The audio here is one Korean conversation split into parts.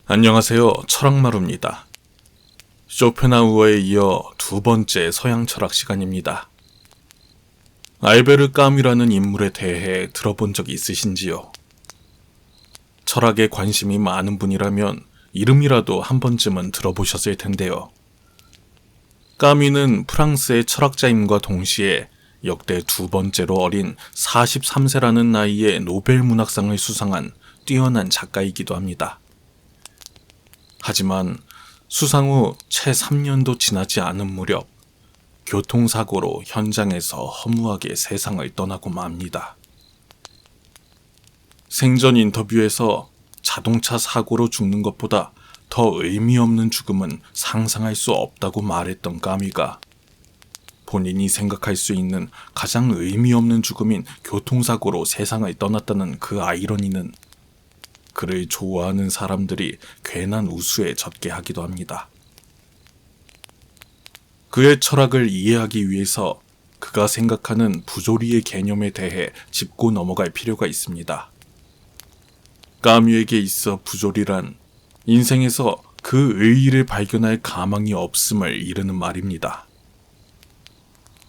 안녕하세요. 철학마루입니다. 쇼펜하우어에 이어 두 번째 서양 철학 시간입니다. 알베르 까뮈라는 인물에 대해 들어본 적이 있으신지요? 철학에 관심이 많은 분이라면 이름이라도 한 번쯤은 들어보셨을 텐데요. 까뮈는 프랑스의 철학자임과 동시에 역대 두 번째로 어린 43세라는 나이에 노벨 문학상을 수상한 뛰어난 작가이기도 합니다. 하지만 수상 후 채 3년도 지나지 않은 무렵 교통사고로 현장에서 허무하게 세상을 떠나고 맙니다. 생전 인터뷰에서 자동차 사고로 죽는 것보다 더 의미 없는 죽음은 상상할 수 없다고 말했던 까뮈가 본인이 생각할 수 있는 가장 의미 없는 죽음인 교통사고로 세상을 떠났다는 그 아이러니는 그를 좋아하는 사람들이 괜한 우수에 젖게 하기도 합니다. 그의 철학을 이해하기 위해서 그가 생각하는 부조리의 개념에 대해 짚고 넘어갈 필요가 있습니다. 까뮈에게 있어 부조리란 인생에서 그 의의를 발견할 가망이 없음을 이르는 말입니다.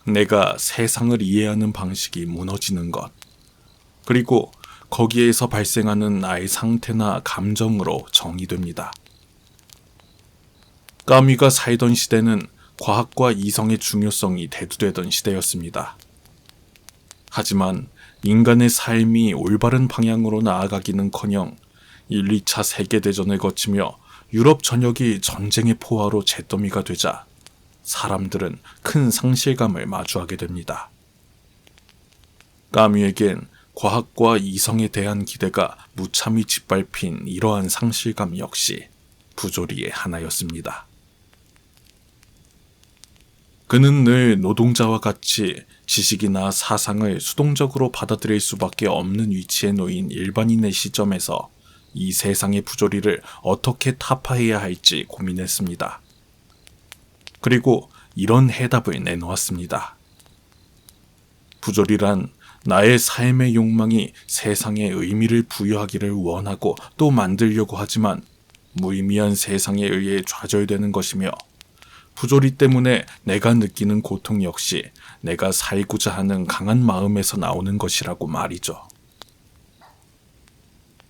내가 세상을 이해하는 방식이 무너지는 것, 그리고 거기에서 발생하는 나의 상태나 감정으로 정의됩니다. 까뮈가 살던 시대는 과학과 이성의 중요성이 대두되던 시대였습니다. 하지만 인간의 삶이 올바른 방향으로 나아가기는커녕 1, 2차 세계대전을 거치며 유럽 전역이 전쟁의 포화로 잿더미가 되자 사람들은 큰 상실감을 마주하게 됩니다. 까뮈에겐 과학과 이성에 대한 기대가 무참히 짓밟힌 이러한 상실감 역시 부조리의 하나였습니다. 그는 늘 노동자와 같이 지식이나 사상을 수동적으로 받아들일 수밖에 없는 위치에 놓인 일반인의 시점에서 이 세상의 부조리를 어떻게 타파해야 할지 고민했습니다. 그리고 이런 해답을 내놓았습니다. 부조리란 나의 삶의 욕망이 세상에 의미를 부여하기를 원하고 또 만들려고 하지만 무의미한 세상에 의해 좌절되는 것이며 부조리 때문에 내가 느끼는 고통 역시 내가 살고자 하는 강한 마음에서 나오는 것이라고 말이죠.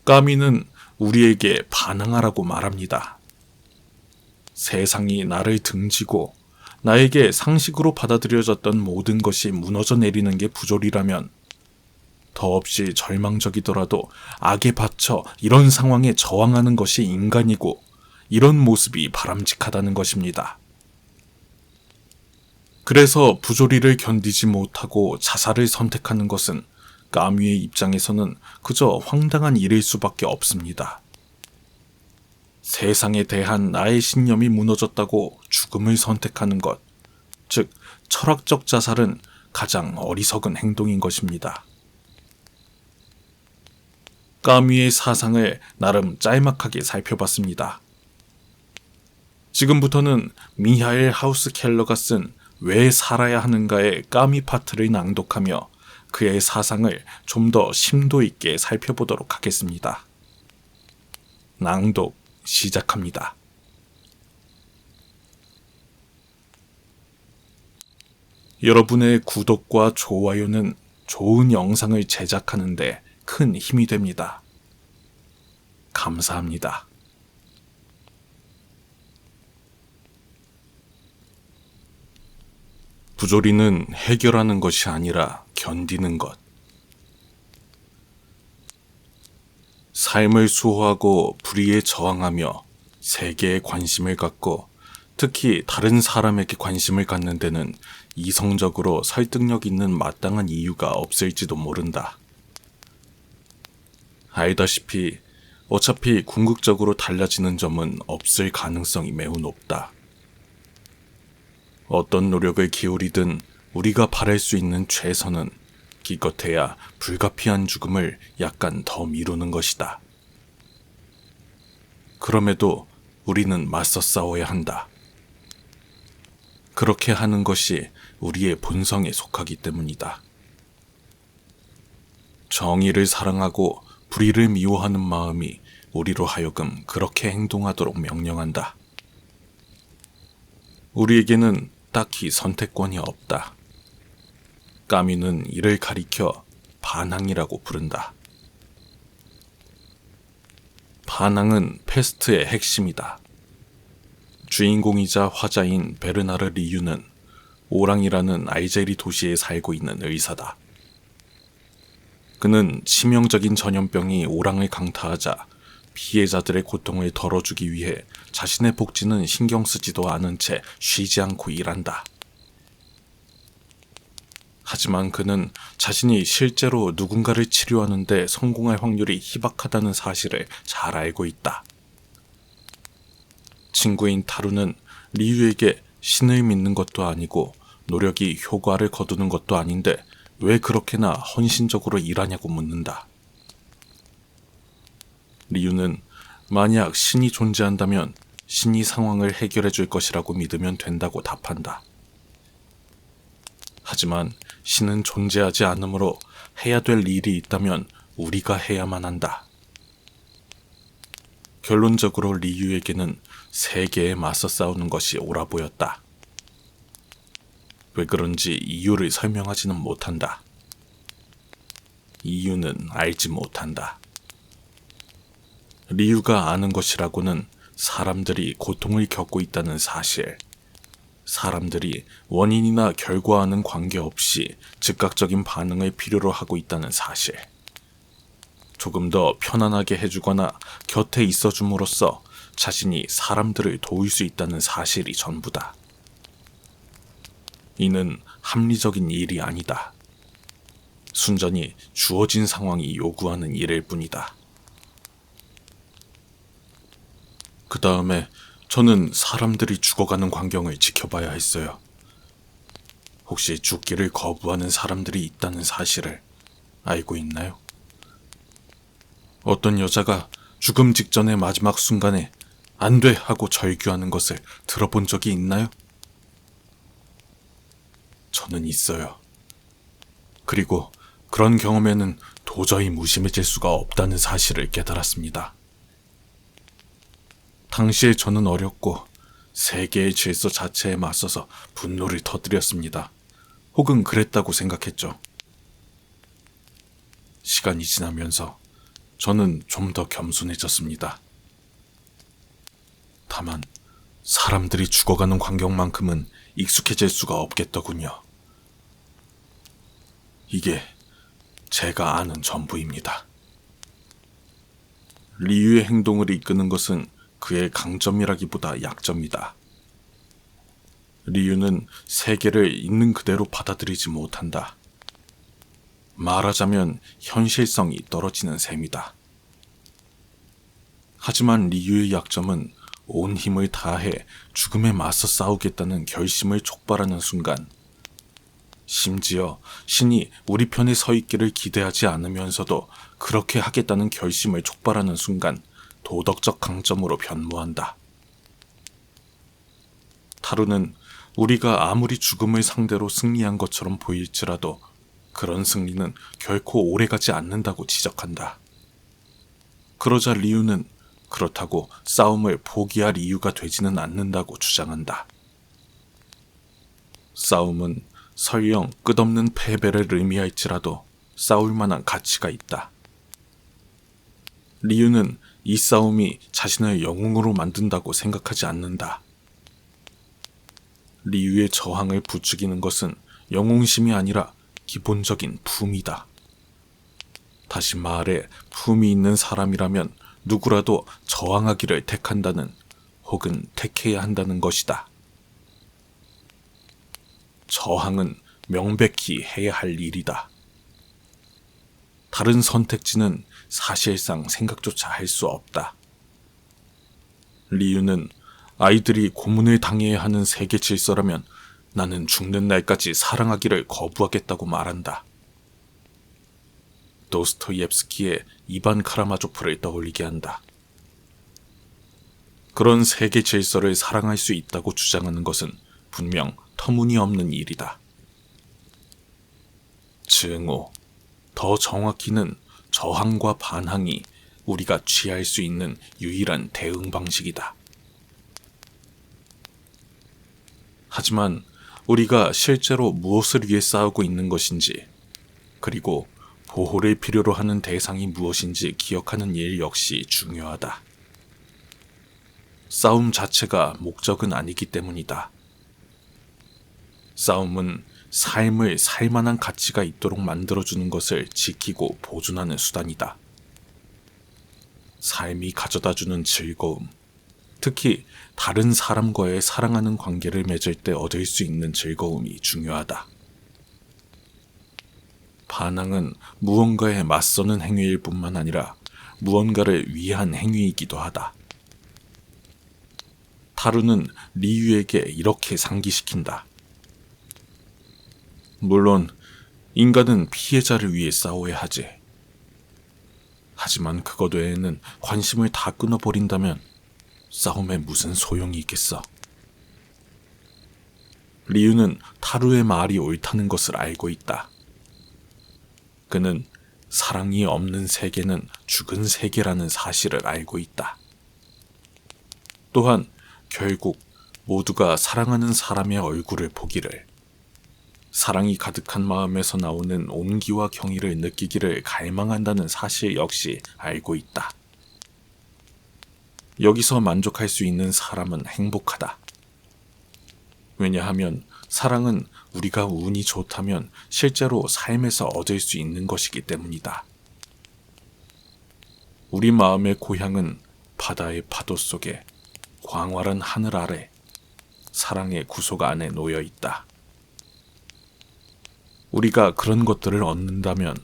까뮈는 우리에게 반항하라고 말합니다. 세상이 나를 등지고 나에게 상식으로 받아들여졌던 모든 것이 무너져 내리는 게 부조리라면 더없이 절망적이더라도 악에 받쳐 이런 상황에 저항하는 것이 인간이고 이런 모습이 바람직하다는 것입니다. 그래서 부조리를 견디지 못하고 자살을 선택하는 것은 까뮈의 입장에서는 그저 황당한 일일 수밖에 없습니다. 세상에 대한 나의 신념이 무너졌다고 죽음을 선택하는 것, 즉 철학적 자살은 가장 어리석은 행동인 것입니다. 까뮈의 사상을 나름 짤막하게 살펴봤습니다. 지금부터는 미하엘 하우스켈러가 쓴 왜 살아야 하는가의 까뮈 파트를 낭독하며 그의 사상을 좀 더 심도 있게 살펴보도록 하겠습니다. 낭독 시작합니다. 여러분의 구독과 좋아요는 좋은 영상을 제작하는 데 큰 힘이 됩니다. 감사합니다. 부조리는 해결하는 것이 아니라 견디는 것. 삶을 수호하고 불의에 저항하며 세계에 관심을 갖고 특히 다른 사람에게 관심을 갖는 데는 이성적으로 설득력 있는 마땅한 이유가 없을지도 모른다. 알다시피 어차피 궁극적으로 달라지는 점은 없을 가능성이 매우 높다. 어떤 노력을 기울이든 우리가 바랄 수 있는 최선은 기껏해야 불가피한 죽음을 약간 더 미루는 것이다. 그럼에도 우리는 맞서 싸워야 한다. 그렇게 하는 것이 우리의 본성에 속하기 때문이다. 정의를 사랑하고 불의를 미워하는 마음이 우리로 하여금 그렇게 행동하도록 명령한다. 우리에게는 딱히 선택권이 없다. 까뮈는 이를 가리켜 반항이라고 부른다. 반항은 패스트의 핵심이다. 주인공이자 화자인 베르나르 리유는 오랑이라는 알제리 도시에 살고 있는 의사다. 그는 치명적인 전염병이 오랑을 강타하자 피해자들의 고통을 덜어주기 위해 자신의 복지는 신경 쓰지도 않은 채 쉬지 않고 일한다. 하지만 그는 자신이 실제로 누군가를 치료하는데 성공할 확률이 희박하다는 사실을 잘 알고 있다. 친구인 타루는 리유에게 신을 믿는 것도 아니고 노력이 효과를 거두는 것도 아닌데 왜 그렇게나 헌신적으로 일하냐고 묻는다. 리유는 만약 신이 존재한다면 신이 상황을 해결해 줄 것이라고 믿으면 된다고 답한다. 하지만 신은 존재하지 않으므로 해야 될 일이 있다면 우리가 해야만 한다. 결론적으로 리유에게는 세계에 맞서 싸우는 것이 옳아 보였다. 왜 그런지 이유를 설명하지는 못한다. 이유는 알지 못한다. 리유가 아는 것이라고는 사람들이 고통을 겪고 있다는 사실, 사람들이 원인이나 결과와는 관계없이 즉각적인 반응을 필요로 하고 있다는 사실, 조금 더 편안하게 해주거나 곁에 있어줌으로써 자신이 사람들을 도울 수 있다는 사실이 전부다. 이는 합리적인 일이 아니다. 순전히 주어진 상황이 요구하는 일일 뿐이다. 그 다음에 저는 사람들이 죽어가는 광경을 지켜봐야 했어요. 혹시 죽기를 거부하는 사람들이 있다는 사실을 알고 있나요? 어떤 여자가 죽음 직전의 마지막 순간에 안 돼 하고 절규하는 것을 들어본 적이 있나요? 저는 있어요. 그리고 그런 경험에는 도저히 무심해질 수가 없다는 사실을 깨달았습니다. 당시에 저는 어렸고 세계의 질서 자체에 맞서서 분노를 터뜨렸습니다. 혹은 그랬다고 생각했죠. 시간이 지나면서 저는 좀 더 겸손해졌습니다. 다만 사람들이 죽어가는 광경만큼은 익숙해질 수가 없겠더군요. 이게 제가 아는 전부입니다. 리유의 행동을 이끄는 것은 그의 강점이라기보다 약점이다. 리유는 세계를 있는 그대로 받아들이지 못한다. 말하자면 현실성이 떨어지는 셈이다. 하지만 리유의 약점은 온 힘을 다해 죽음에 맞서 싸우겠다는 결심을 촉발하는 순간, 심지어 신이 우리 편에 서 있기를 기대하지 않으면서도 그렇게 하겠다는 결심을 촉발하는 순간 도덕적 강점으로 변모한다. 타루는 우리가 아무리 죽음을 상대로 승리한 것처럼 보일지라도 그런 승리는 결코 오래가지 않는다고 지적한다. 그러자 리유는 그렇다고 싸움을 포기할 이유가 되지는 않는다고 주장한다. 싸움은 설령 끝없는 패배를 의미할지라도 싸울 만한 가치가 있다. 리유는 이 싸움이 자신을 영웅으로 만든다고 생각하지 않는다. 리유의 저항을 부추기는 것은 영웅심이 아니라 기본적인 품이다. 다시 말해 품이 있는 사람이라면 누구라도 저항하기를 택한다는 혹은 택해야 한다는 것이다. 저항은 명백히 해야 할 일이다. 다른 선택지는 사실상 생각조차 할 수 없다. 리유는 아이들이 고문을 당해야 하는 세계 질서라면 나는 죽는 날까지 사랑하기를 거부하겠다고 말한다. 도스토옙스키의 이반 카라마조프를 떠올리게 한다. 그런 세계 질서를 사랑할 수 있다고 주장하는 것은 분명 터무니없는 일이다. 증오, 더 정확히는 저항과 반항이 우리가 취할 수 있는 유일한 대응 방식이다. 하지만 우리가 실제로 무엇을 위해 싸우고 있는 것인지, 그리고 보호를 필요로 하는 대상이 무엇인지 기억하는 일 역시 중요하다. 싸움 자체가 목적은 아니기 때문이다. 싸움은 삶을 살만한 가치가 있도록 만들어주는 것을 지키고 보존하는 수단이다. 삶이 가져다주는 즐거움, 특히 다른 사람과의 사랑하는 관계를 맺을 때 얻을 수 있는 즐거움이 중요하다. 반항은 무언가에 맞서는 행위일 뿐만 아니라 무언가를 위한 행위이기도 하다. 타루는 리유에게 이렇게 상기시킨다. 물론 인간은 피해자를 위해 싸워야 하지. 하지만 그것 외에는 관심을 다 끊어버린다면 싸움에 무슨 소용이 있겠어. 리유는 타루의 말이 옳다는 것을 알고 있다. 그는 사랑이 없는 세계는 죽은 세계라는 사실을 알고 있다. 또한 결국 모두가 사랑하는 사람의 얼굴을 보기를, 사랑이 가득한 마음에서 나오는 온기와 경의를 느끼기를 갈망한다는 사실 역시 알고 있다. 여기서 만족할 수 있는 사람은 행복하다. 왜냐하면 사랑은 우리가 운이 좋다면 실제로 삶에서 얻을 수 있는 것이기 때문이다. 우리 마음의 고향은 바다의 파도 속에, 광활한 하늘 아래, 사랑의 구속 안에 놓여 있다. 우리가 그런 것들을 얻는다면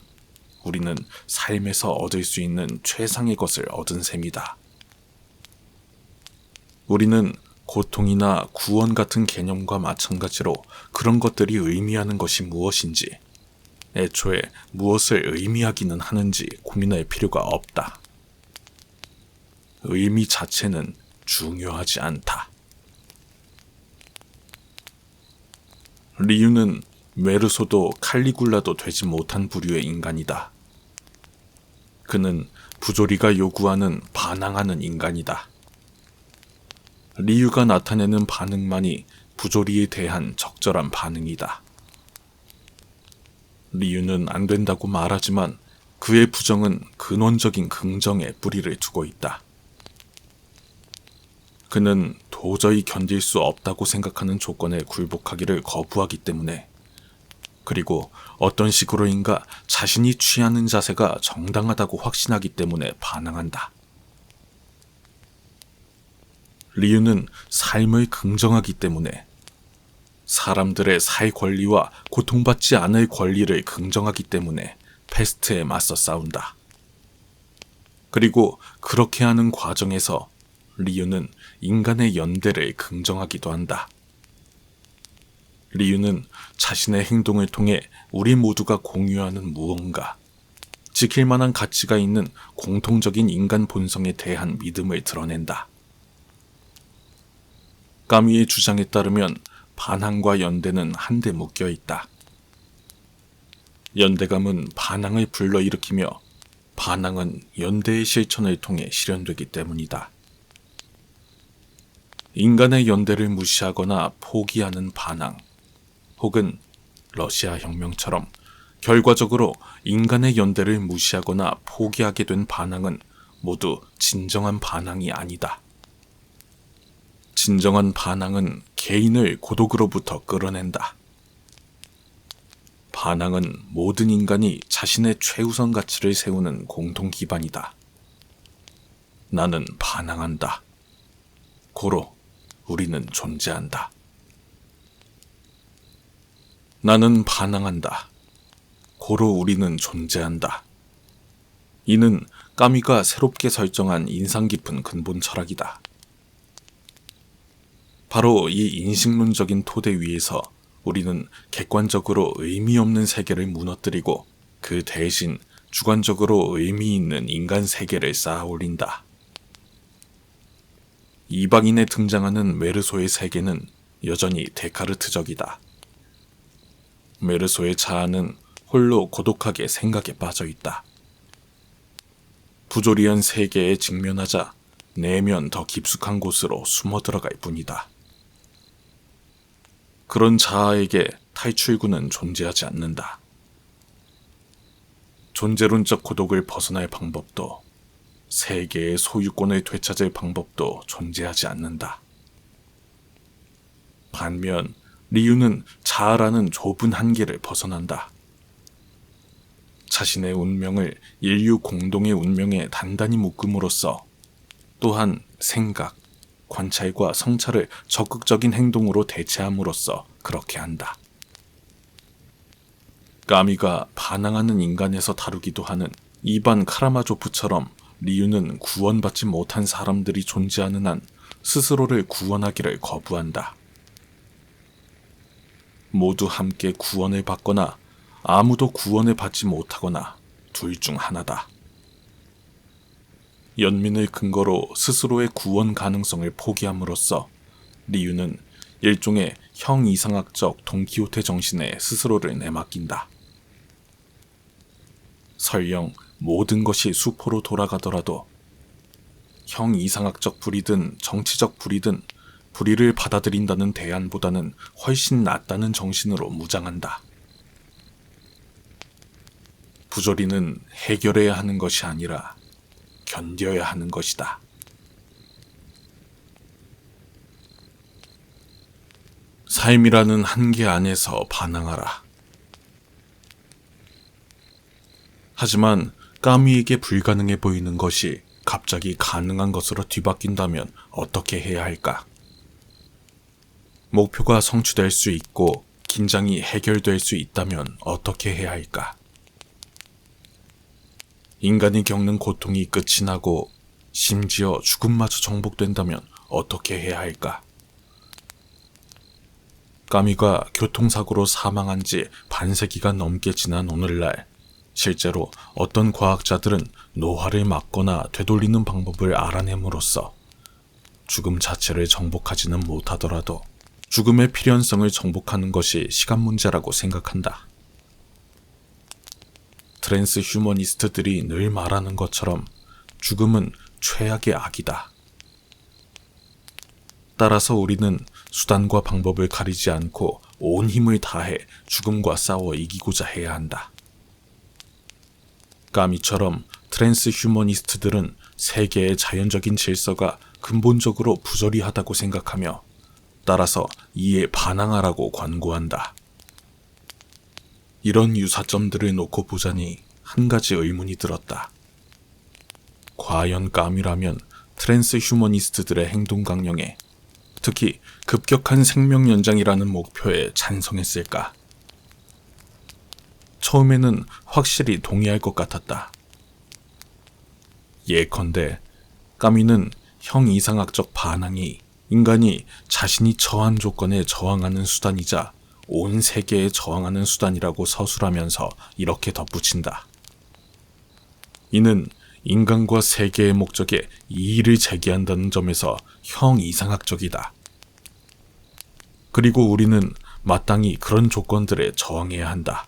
우리는 삶에서 얻을 수 있는 최상의 것을 얻은 셈이다. 우리는 고통이나 구원 같은 개념과 마찬가지로 그런 것들이 의미하는 것이 무엇인지, 애초에 무엇을 의미하기는 하는지 고민할 필요가 없다. 의미 자체는 중요하지 않다. 리유는 메르소도 칼리굴라도 되지 못한 부류의 인간이다. 그는 부조리가 요구하는 반항하는 인간이다. 리유가 나타내는 반응만이 부조리에 대한 적절한 반응이다. 리유는 안 된다고 말하지만 그의 부정은 근원적인 긍정에 뿌리를 두고 있다. 그는 도저히 견딜 수 없다고 생각하는 조건에 굴복하기를 거부하기 때문에, 그리고 어떤 식으로인가 자신이 취하는 자세가 정당하다고 확신하기 때문에 반항한다. 리유는 삶을 긍정하기 때문에, 사람들의 살 권리와 고통받지 않을 권리를 긍정하기 때문에 패스트에 맞서 싸운다. 그리고 그렇게 하는 과정에서 리유는 인간의 연대를 긍정하기도 한다. 리유는 자신의 행동을 통해 우리 모두가 공유하는 무언가, 지킬 만한 가치가 있는 공통적인 인간 본성에 대한 믿음을 드러낸다. 까미의 주장에 따르면 반항과 연대는 한데 묶여 있다. 연대감은 반항을 불러일으키며 반항은 연대의 실천을 통해 실현되기 때문이다. 인간의 연대를 무시하거나 포기하는 반항, 혹은 러시아 혁명처럼 결과적으로 인간의 연대를 무시하거나 포기하게 된 반항은 모두 진정한 반항이 아니다. 진정한 반항은 개인을 고독으로부터 끌어낸다. 반항은 모든 인간이 자신의 최우선 가치를 세우는 공통 기반이다. 나는 반항한다. 고로 우리는 존재한다. 나는 반항한다. 고로 우리는 존재한다. 이는 까미가 새롭게 설정한 인상 깊은 근본 철학이다. 바로 이 인식론적인 토대 위에서 우리는 객관적으로 의미 없는 세계를 무너뜨리고 그 대신 주관적으로 의미 있는 인간 세계를 쌓아 올린다. 이방인에 등장하는 메르소의 세계는 여전히 데카르트적이다. 메르소의 자아는 홀로 고독하게 생각에 빠져 있다. 부조리한 세계에 직면하자 내면 더 깊숙한 곳으로 숨어 들어갈 뿐이다. 그런 자아에게 탈출구는 존재하지 않는다. 존재론적 고독을 벗어날 방법도 세계의 소유권을 되찾을 방법도 존재하지 않는다. 반면 리유는 자아라는 좁은 한계를 벗어난다. 자신의 운명을 인류 공동의 운명에 단단히 묶음으로써 또한 생각, 관찰과 성찰을 적극적인 행동으로 대체함으로써 그렇게 한다. 까미가 반항하는 인간에서 다루기도 하는 이반 카라마조프처럼 리유는 구원받지 못한 사람들이 존재하는 한 스스로를 구원하기를 거부한다. 모두 함께 구원을 받거나 아무도 구원을 받지 못하거나 둘 중 하나다. 연민을 근거로 스스로의 구원 가능성을 포기함으로써 리유는 일종의 형이상학적 돈키호테 정신에 스스로를 내맡긴다. 설령 모든 것이 수포로 돌아가더라도 형이상학적 불이든 정치적 불이든 불의를 받아들인다는 대안보다는 훨씬 낫다는 정신으로 무장한다. 부조리는 해결해야 하는 것이 아니라 견뎌야 하는 것이다. 삶이라는 한계 안에서 반항하라. 하지만 까미에게 불가능해 보이는 것이 갑자기 가능한 것으로 뒤바뀐다면 어떻게 해야 할까? 목표가 성취될 수 있고 긴장이 해결될 수 있다면 어떻게 해야 할까? 인간이 겪는 고통이 끝이 나고 심지어 죽음마저 정복된다면 어떻게 해야 할까? 까미가 교통사고로 사망한 지 반세기가 넘게 지난 오늘날 실제로 어떤 과학자들은 노화를 막거나 되돌리는 방법을 알아냄으로써 죽음 자체를 정복하지는 못하더라도 죽음의 필연성을 정복하는 것이 시간 문제라고 생각한다. 트랜스 휴머니스트들이 늘 말하는 것처럼 죽음은 최악의 악이다. 따라서 우리는 수단과 방법을 가리지 않고 온 힘을 다해 죽음과 싸워 이기고자 해야 한다. 까미처럼 트랜스 휴머니스트들은 세계의 자연적인 질서가 근본적으로 부조리하다고 생각하며 따라서 이에 반항하라고 권고한다. 이런 유사점들을 놓고 보자니 한 가지 의문이 들었다. 과연 까미라면 트랜스 휴머니스트들의 행동 강령에 특히 급격한 생명 연장이라는 목표에 찬성했을까? 처음에는 확실히 동의할 것 같았다. 예컨대 까미는 형이상학적 반항이 인간이 자신이 처한 조건에 저항하는 수단이자 온 세계에 저항하는 수단이라고 서술하면서 이렇게 덧붙인다. 이는 인간과 세계의 목적에 이의를 제기한다는 점에서 형이상학적이다. 그리고 우리는 마땅히 그런 조건들에 저항해야 한다.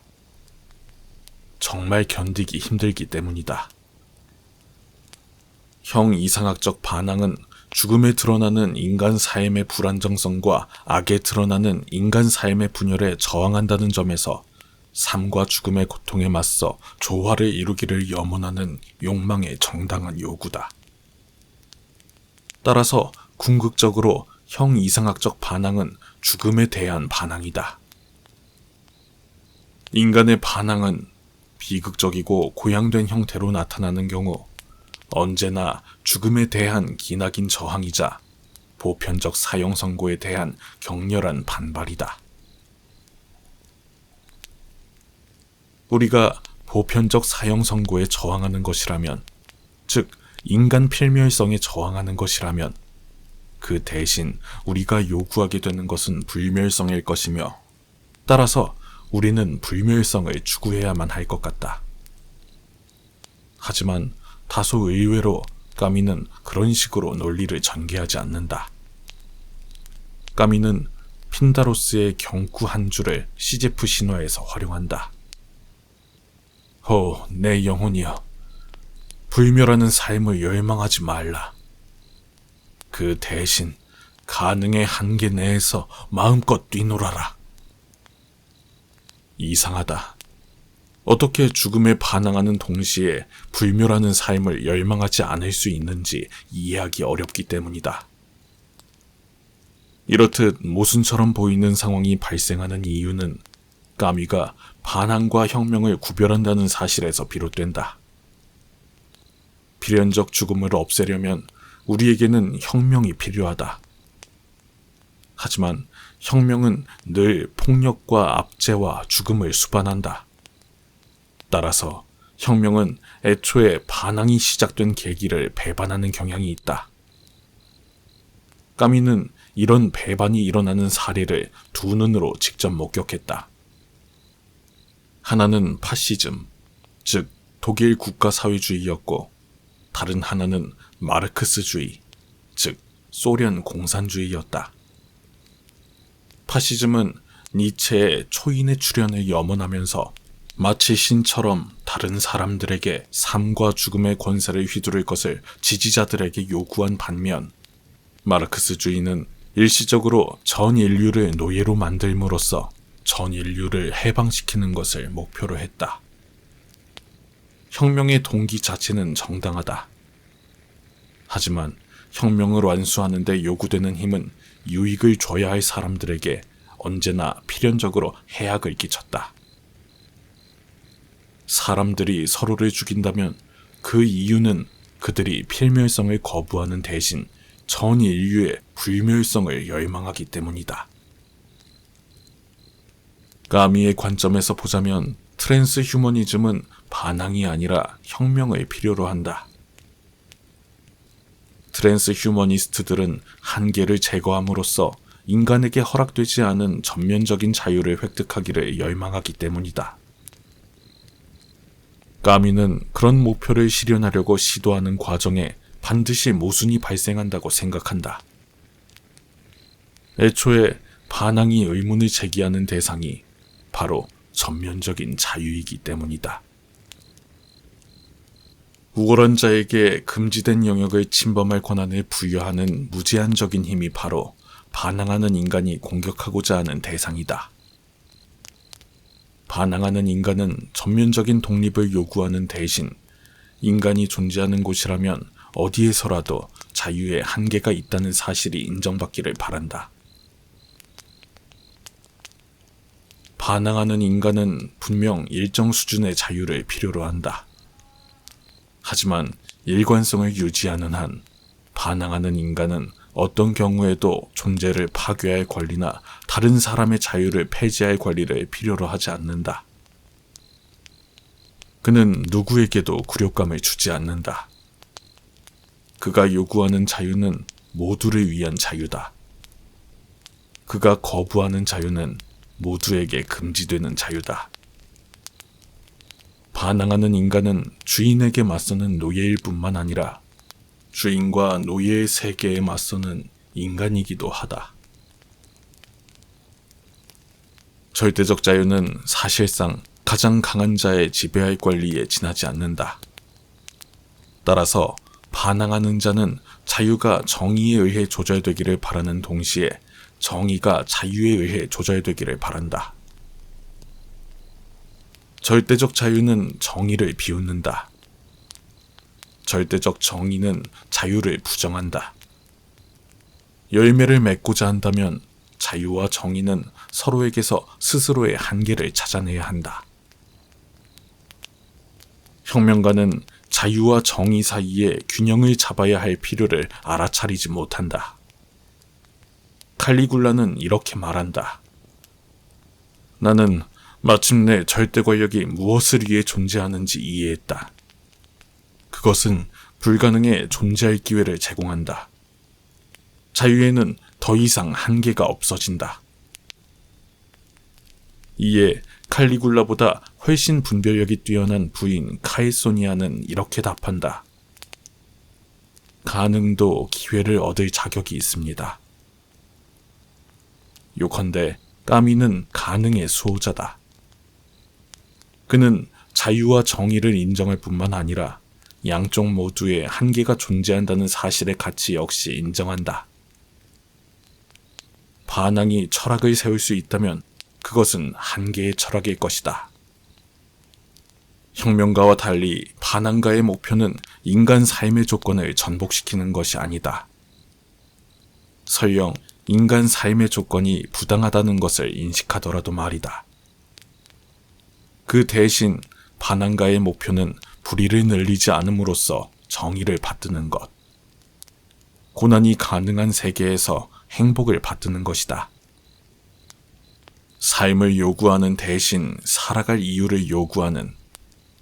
정말 견디기 힘들기 때문이다. 형이상학적 반항은 죽음에 드러나는 인간 삶의 불안정성과 악에 드러나는 인간 삶의 분열에 저항한다는 점에서 삶과 죽음의 고통에 맞서 조화를 이루기를 염원하는 욕망의 정당한 요구다. 따라서 궁극적으로 형이상학적 반항은 죽음에 대한 반항이다. 인간의 반항은 비극적이고 고양된 형태로 나타나는 경우 언제나 죽음에 대한 기나긴 저항이자 보편적 사형 선고에 대한 격렬한 반발이다. 우리가 보편적 사형 선고에 저항하는 것이라면, 즉 인간 필멸성에 저항하는 것이라면 그 대신 우리가 요구하게 되는 것은 불멸성일 것이며 따라서 우리는 불멸성을 추구해야만 할 것 같다. 하지만 다소 의외로 까미는 그런 식으로 논리를 전개하지 않는다. 까미는 핀다로스의 경구 한 줄을 시제프 신화에서 활용한다. 내 영혼이여. 불멸하는 삶을 열망하지 말라. 그 대신 가능의 한계 내에서 마음껏 뛰놀아라. 이상하다. 어떻게 죽음에 반항하는 동시에 불멸하는 삶을 열망하지 않을 수 있는지 이해하기 어렵기 때문이다. 이렇듯 모순처럼 보이는 상황이 발생하는 이유는 까미가 반항과 혁명을 구별한다는 사실에서 비롯된다. 필연적 죽음을 없애려면 우리에게는 혁명이 필요하다. 하지만 혁명은 늘 폭력과 압제와 죽음을 수반한다. 따라서 혁명은 애초에 반항이 시작된 계기를 배반하는 경향이 있다. 까미는 이런 배반이 일어나는 사례를 두 눈으로 직접 목격했다. 하나는 파시즘, 즉 독일 국가사회주의였고 다른 하나는 마르크스주의, 즉 소련 공산주의였다. 파시즘은 니체의 초인의 출현을 염원하면서 마치 신처럼 다른 사람들에게 삶과 죽음의 권세를 휘두를 것을 지지자들에게 요구한 반면, 마르크스주의는 일시적으로 전 인류를 노예로 만들므로써 전 인류를 해방시키는 것을 목표로 했다. 혁명의 동기 자체는 정당하다. 하지만 혁명을 완수하는 데 요구되는 힘은 유익을 줘야 할 사람들에게 언제나 필연적으로 해악을 끼쳤다. 사람들이 서로를 죽인다면 그 이유는 그들이 필멸성을 거부하는 대신 전 인류의 불멸성을 열망하기 때문이다. 까미의 관점에서 보자면 트랜스 휴머니즘은 반항이 아니라 혁명을 필요로 한다. 트랜스 휴머니스트들은 한계를 제거함으로써 인간에게 허락되지 않은 전면적인 자유를 획득하기를 열망하기 때문이다. 까미는 그런 목표를 실현하려고 시도하는 과정에 반드시 모순이 발생한다고 생각한다. 애초에 반항이 의문을 제기하는 대상이 바로 전면적인 자유이기 때문이다. 우월한 자에게 금지된 영역을 침범할 권한을 부여하는 무제한적인 힘이 바로 반항하는 인간이 공격하고자 하는 대상이다. 반항하는 인간은 전면적인 독립을 요구하는 대신 인간이 존재하는 곳이라면 어디에서라도 자유의 한계가 있다는 사실이 인정받기를 바란다. 반항하는 인간은 분명 일정 수준의 자유를 필요로 한다. 하지만 일관성을 유지하는 한 반항하는 인간은 어떤 경우에도 존재를 파괴할 권리나 다른 사람의 자유를 폐지할 권리를 필요로 하지 않는다. 그는 누구에게도 굴욕감을 주지 않는다. 그가 요구하는 자유는 모두를 위한 자유다. 그가 거부하는 자유는 모두에게 금지되는 자유다. 반항하는 인간은 주인에게 맞서는 노예일 뿐만 아니라 주인과 노예의 세계에 맞서는 인간이기도 하다. 절대적 자유는 사실상 가장 강한 자의 지배할 권리에 지나지 않는다. 따라서 반항하는 자는 자유가 정의에 의해 조절되기를 바라는 동시에 정의가 자유에 의해 조절되기를 바란다. 절대적 자유는 정의를 비웃는다. 절대적 정의는 자유를 부정한다. 열매를 맺고자 한다면 자유와 정의는 서로에게서 스스로의 한계를 찾아내야 한다. 혁명가는 자유와 정의 사이에 균형을 잡아야 할 필요를 알아차리지 못한다. 칼리굴라는 이렇게 말한다. 나는 마침내 절대 권력이 무엇을 위해 존재하는지 이해했다. 그것은 불가능에 존재할 기회를 제공한다. 자유에는 더 이상 한계가 없어진다. 이에 칼리굴라보다 훨씬 분별력이 뛰어난 부인 카에소니아는 이렇게 답한다. 가능도 기회를 얻을 자격이 있습니다. 요컨대 까미는 가능의 수호자다. 그는 자유와 정의를 인정할 뿐만 아니라 양쪽 모두에 한계가 존재한다는 사실의 가치 역시 인정한다. 반항이 철학을 세울 수 있다면 그것은 한계의 철학일 것이다. 혁명가와 달리 반항가의 목표는 인간 삶의 조건을 전복시키는 것이 아니다. 설령 인간 삶의 조건이 부당하다는 것을 인식하더라도 말이다. 그 대신 반항가의 목표는 불의를 늘리지 않음으로써 정의를 받드는 것. 고난이 가능한 세계에서 행복을 받드는 것이다. 삶을 요구하는 대신 살아갈 이유를 요구하는,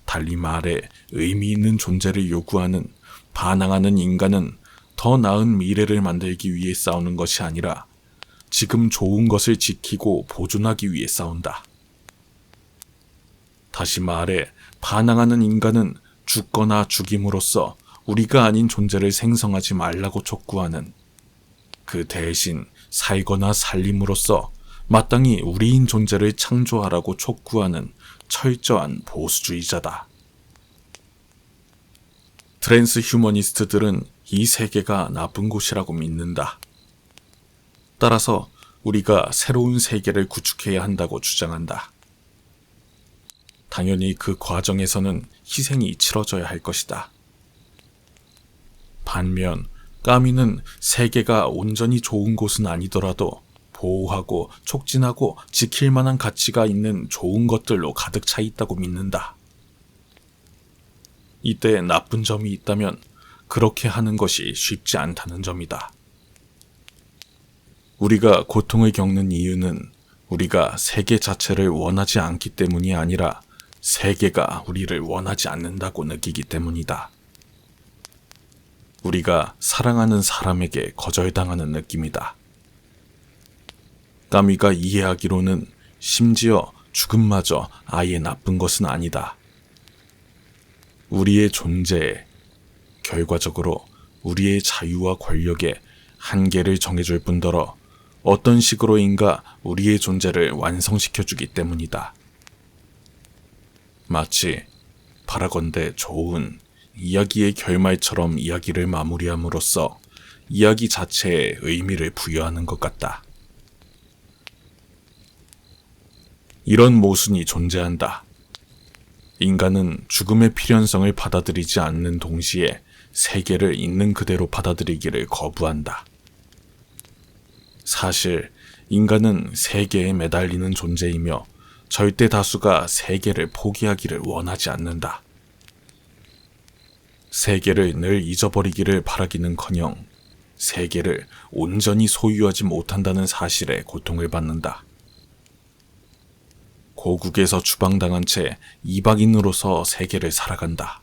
달리 말해 의미 있는 존재를 요구하는 반항하는 인간은 더 나은 미래를 만들기 위해 싸우는 것이 아니라 지금 좋은 것을 지키고 보존하기 위해 싸운다. 다시 말해 반항하는 인간은 죽거나 죽임으로써 우리가 아닌 존재를 생성하지 말라고 촉구하는, 그 대신 살거나 살림으로써 마땅히 우리인 존재를 창조하라고 촉구하는 철저한 보수주의자다. 트랜스 휴머니스트들은 이 세계가 나쁜 곳이라고 믿는다. 따라서 우리가 새로운 세계를 구축해야 한다고 주장한다. 당연히 그 과정에서는 희생이 치러져야 할 것이다. 반면 까미는 세계가 온전히 좋은 곳은 아니더라도 보호하고 촉진하고 지킬 만한 가치가 있는 좋은 것들로 가득 차 있다고 믿는다. 이때 나쁜 점이 있다면 그렇게 하는 것이 쉽지 않다는 점이다. 우리가 고통을 겪는 이유는 우리가 세계 자체를 원하지 않기 때문이 아니라 세계가 우리를 원하지 않는다고 느끼기 때문이다. 우리가 사랑하는 사람에게 거절당하는 느낌이다. 까미가 이해하기로는 심지어 죽음마저 아예 나쁜 것은 아니다. 우리의 존재에, 결과적으로 우리의 자유와 권력에 한계를 정해줄 뿐더러 어떤 식으로인가 우리의 존재를 완성시켜주기 때문이다. 마치 바라건대 좋은 이야기의 결말처럼 이야기를 마무리함으로써 이야기 자체에 의미를 부여하는 것 같다. 이런 모순이 존재한다. 인간은 죽음의 필연성을 받아들이지 않는 동시에 세계를 있는 그대로 받아들이기를 거부한다. 사실 인간은 세계에 매달리는 존재이며 절대 다수가 세계를 포기하기를 원하지 않는다. 세계를 늘 잊어버리기를 바라기는커녕 세계를 온전히 소유하지 못한다는 사실에 고통을 받는다. 고국에서 추방당한 채 이방인으로서 세계를 살아간다.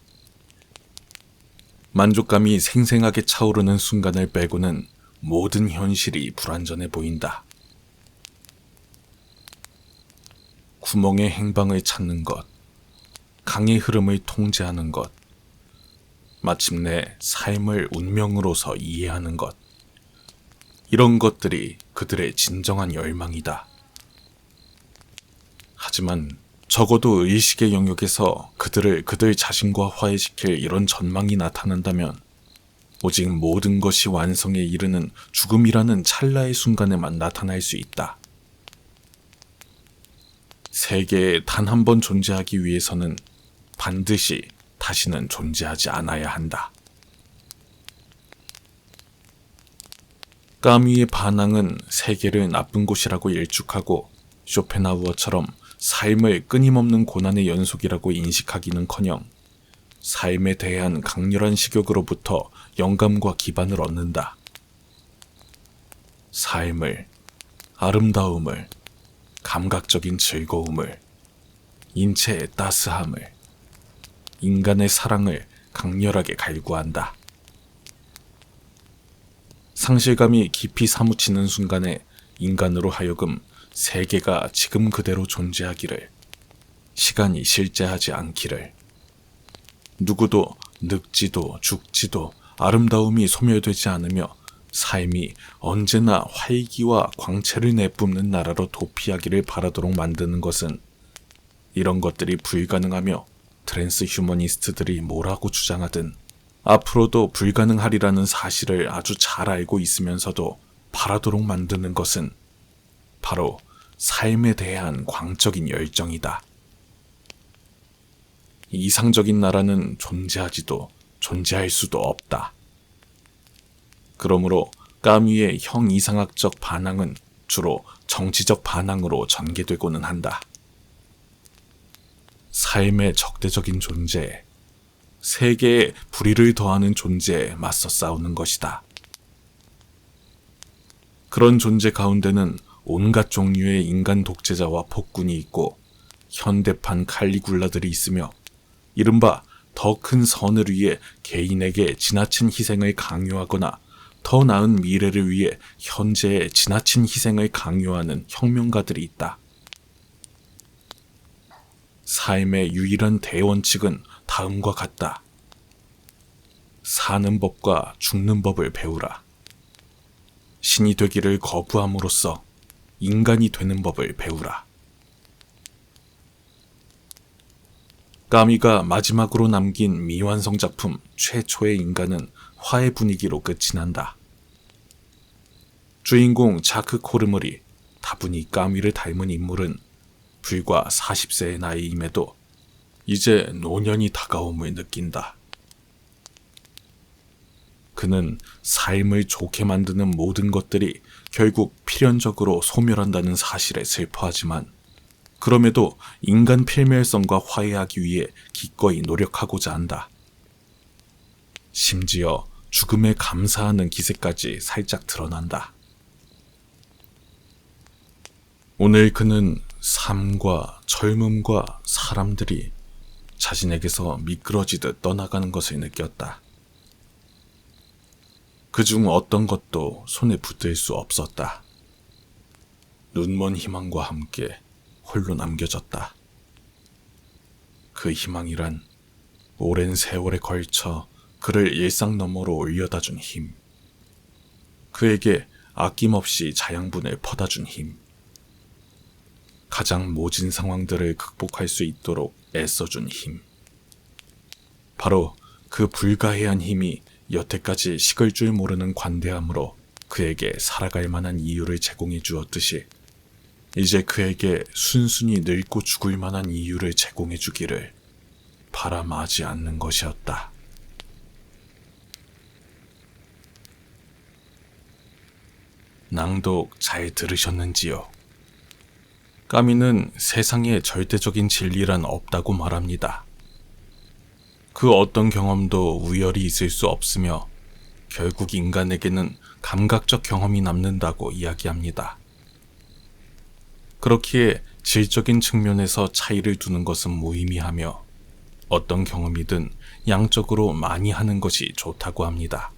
만족감이 생생하게 차오르는 순간을 빼고는 모든 현실이 불완전해 보인다. 구멍의 행방을 찾는 것, 강의 흐름을 통제하는 것, 마침내 삶을 운명으로서 이해하는 것, 이런 것들이 그들의 진정한 열망이다. 하지만 적어도 의식의 영역에서 그들을 그들 자신과 화해시킬 이런 전망이 나타난다면 오직 모든 것이 완성에 이르는 죽음이라는 찰나의 순간에만 나타날 수 있다. 세계에 단 한 번 존재하기 위해서는 반드시 다시는 존재하지 않아야 한다. 까미의 반항은 세계를 나쁜 곳이라고 일축하고 쇼펜하우어처럼 삶을 끊임없는 고난의 연속이라고 인식하기는커녕 삶에 대한 강렬한 식욕으로부터 영감과 기반을 얻는다. 삶을, 아름다움을, 감각적인 즐거움을, 인체의 따스함을, 인간의 사랑을 강렬하게 갈구한다. 상실감이 깊이 사무치는 순간에 인간으로 하여금 세계가 지금 그대로 존재하기를, 시간이 실제하지 않기를, 누구도 늙지도 죽지도 아름다움이 소멸되지 않으며 삶이 언제나 활기와 광채를 내뿜는 나라로 도피하기를 바라도록 만드는 것은 이런 것들이 불가능하며 트랜스 휴머니스트들이 뭐라고 주장하든 앞으로도 불가능하리라는 사실을 아주 잘 알고 있으면서도 바라도록 만드는 것은 바로 삶에 대한 광적인 열정이다. 이상적인 나라는 존재하지도 존재할 수도 없다. 그러므로 까뮈의 형이상학적 반항은 주로 정치적 반항으로 전개되고는 한다. 삶의 적대적인 존재, 세계에 불의를 더하는 존재에 맞서 싸우는 것이다. 그런 존재 가운데는 온갖 종류의 인간 독재자와 폭군이 있고 현대판 칼리굴라들이 있으며 이른바 더 큰 선을 위해 개인에게 지나친 희생을 강요하거나 더 나은 미래를 위해 현재의 지나친 희생을 강요하는 혁명가들이 있다. 삶의 유일한 대원칙은 다음과 같다. 사는 법과 죽는 법을 배우라. 신이 되기를 거부함으로써 인간이 되는 법을 배우라. 까미가 마지막으로 남긴 미완성 작품 최초의 인간은 화해 분위기로 끝이 난다. 주인공 자크 코르물이 다분히 까미를 닮은 인물은 불과 40세의 나이임에도 이제 노년이 다가옴을 느낀다. 그는 삶을 좋게 만드는 모든 것들이 결국 필연적으로 소멸한다는 사실에 슬퍼하지만 그럼에도 인간 필멸성과 화해하기 위해 기꺼이 노력하고자 한다. 심지어 죽음에 감사하는 기세까지 살짝 드러난다. 오늘 그는 삶과 젊음과 사람들이 자신에게서 미끄러지듯 떠나가는 것을 느꼈다. 그중 어떤 것도 손에 붙들 수 없었다. 눈먼 희망과 함께 홀로 남겨졌다. 그 희망이란 오랜 세월에 걸쳐 그를 일상 너머로 올려다준 힘. 그에게 아낌없이 자양분을 퍼다준 힘. 가장 모진 상황들을 극복할 수 있도록 애써준 힘. 바로 그 불가해한 힘이 여태까지 식을 줄 모르는 관대함으로 그에게 살아갈 만한 이유를 제공해 주었듯이 이제 그에게 순순히 늙고 죽을 만한 이유를 제공해 주기를 바라마지 않는 것이었다. 낭독 잘 들으셨는지요? 까미는 세상에 절대적인 진리란 없다고 말합니다. 그 어떤 경험도 우열이 있을 수 없으며 결국 인간에게는 감각적 경험이 남는다고 이야기합니다. 그렇기에 질적인 측면에서 차이를 두는 것은 무의미하며 어떤 경험이든 양적으로 많이 하는 것이 좋다고 합니다.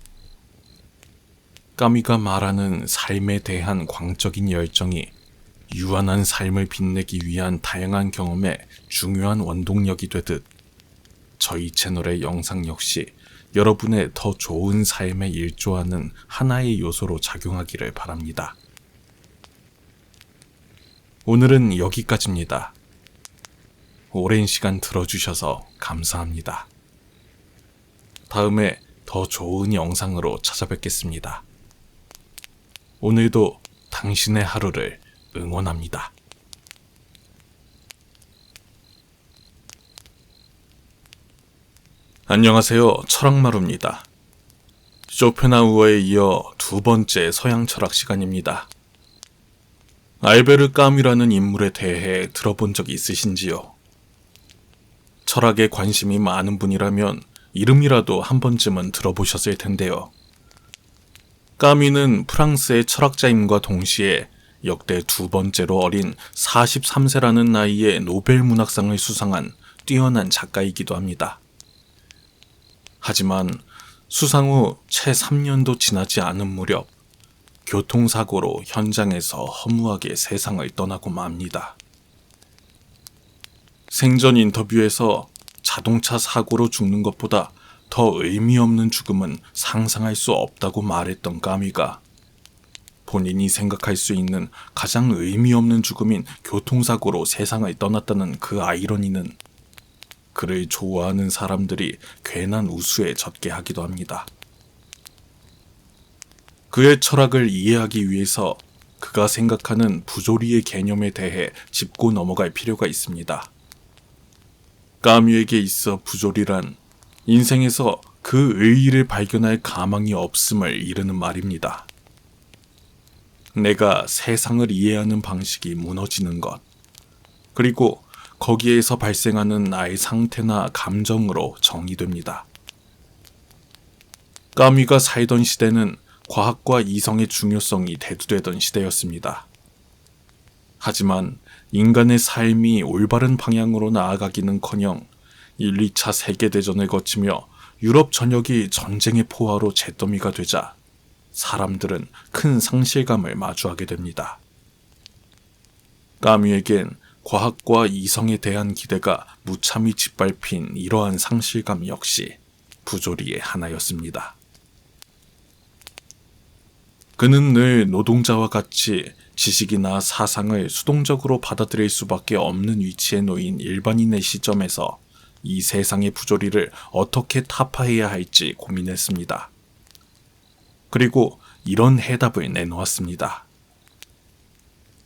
까미가 말하는 삶에 대한 광적인 열정이 유한한 삶을 빛내기 위한 다양한 경험에 중요한 원동력이 되듯 저희 채널의 영상 역시 여러분의 더 좋은 삶에 일조하는 하나의 요소로 작용하기를 바랍니다. 오늘은 여기까지입니다. 오랜 시간 들어주셔서 감사합니다. 다음에 더 좋은 영상으로 찾아뵙겠습니다. 오늘도 당신의 하루를 응원합니다. 안녕하세요. 철학마루입니다. 쇼펜하우어에 이어 두 번째 서양 철학 시간입니다. 알베르 까뮈라는 인물에 대해 들어본 적 있으신지요? 철학에 관심이 많은 분이라면 이름이라도 한 번쯤은 들어보셨을 텐데요. 까뮈는 프랑스의 철학자임과 동시에 역대 두 번째로 어린 43세라는 나이에 노벨 문학상을 수상한 뛰어난 작가이기도 합니다. 하지만 수상 후 채 3년도 지나지 않은 무렵 교통사고로 현장에서 허무하게 세상을 떠나고 맙니다. 생전 인터뷰에서 자동차 사고로 죽는 것보다 더 의미 없는 죽음은 상상할 수 없다고 말했던 까뮈가 본인이 생각할 수 있는 가장 의미 없는 죽음인 교통사고로 세상을 떠났다는 그 아이러니는 그를 좋아하는 사람들이 괜한 우수에 젖게 하기도 합니다. 그의 철학을 이해하기 위해서 그가 생각하는 부조리의 개념에 대해 짚고 넘어갈 필요가 있습니다. 까뮤에게 있어 부조리란 인생에서 그 의의를 발견할 가망이 없음을 이르는 말입니다. 내가 세상을 이해하는 방식이 무너지는 것, 그리고 거기에서 발생하는 나의 상태나 감정으로 정의됩니다. 까뮤가 살던 시대는 과학과 이성의 중요성이 대두되던 시대였습니다. 하지만 인간의 삶이 올바른 방향으로 나아가기는커녕 1, 2차 세계대전을 거치며 유럽 전역이 전쟁의 포화로 잿더미가 되자 사람들은 큰 상실감을 마주하게 됩니다. 까뮤에겐 과학과 이성에 대한 기대가 무참히 짓밟힌 이러한 상실감 역시 부조리의 하나였습니다. 그는 늘 노동자와 같이 지식이나 사상을 수동적으로 받아들일 수밖에 없는 위치에 놓인 일반인의 시점에서 이 세상의 부조리를 어떻게 타파해야 할지 고민했습니다. 그리고 이런 해답을 내놓았습니다.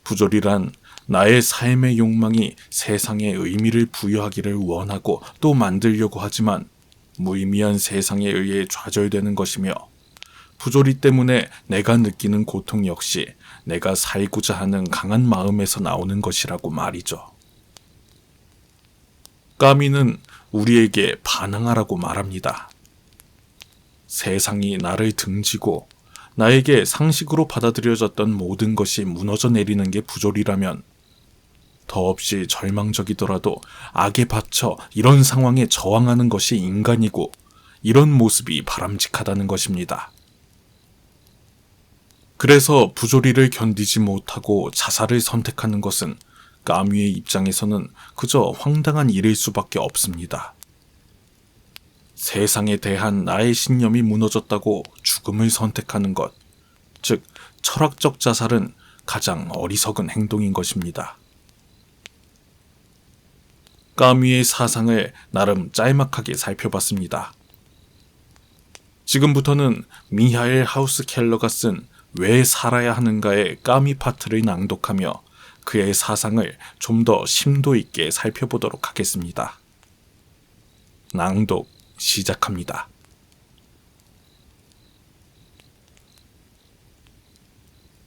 부조리란 나의 삶의 욕망이 세상에 의미를 부여하기를 원하고 또 만들려고 하지만 무의미한 세상에 의해 좌절되는 것이며, 부조리 때문에 내가 느끼는 고통 역시 내가 살고자 하는 강한 마음에서 나오는 것이라고 말이죠. 까미는 우리에게 반항하라고 말합니다. 세상이 나를 등지고 나에게 상식으로 받아들여졌던 모든 것이 무너져 내리는 게 부조리라면, 더없이 절망적이더라도 악에 받쳐 이런 상황에 저항하는 것이 인간이고, 이런 모습이 바람직하다는 것입니다. 그래서 부조리를 견디지 못하고 자살을 선택하는 것은 까뮤의 입장에서는 그저 황당한 일일 수밖에 없습니다. 세상에 대한 나의 신념이 무너졌다고 죽음을 선택하는 것, 즉 철학적 자살은 가장 어리석은 행동인 것입니다. 까뮤의 사상을 나름 짤막하게 살펴봤습니다. 지금부터는 미하엘 하우스켈러가 쓴 왜 살아야 하는가의 까미 파트를 낭독하며 그의 사상을 좀 더 심도 있게 살펴보도록 하겠습니다. 낭독 시작합니다.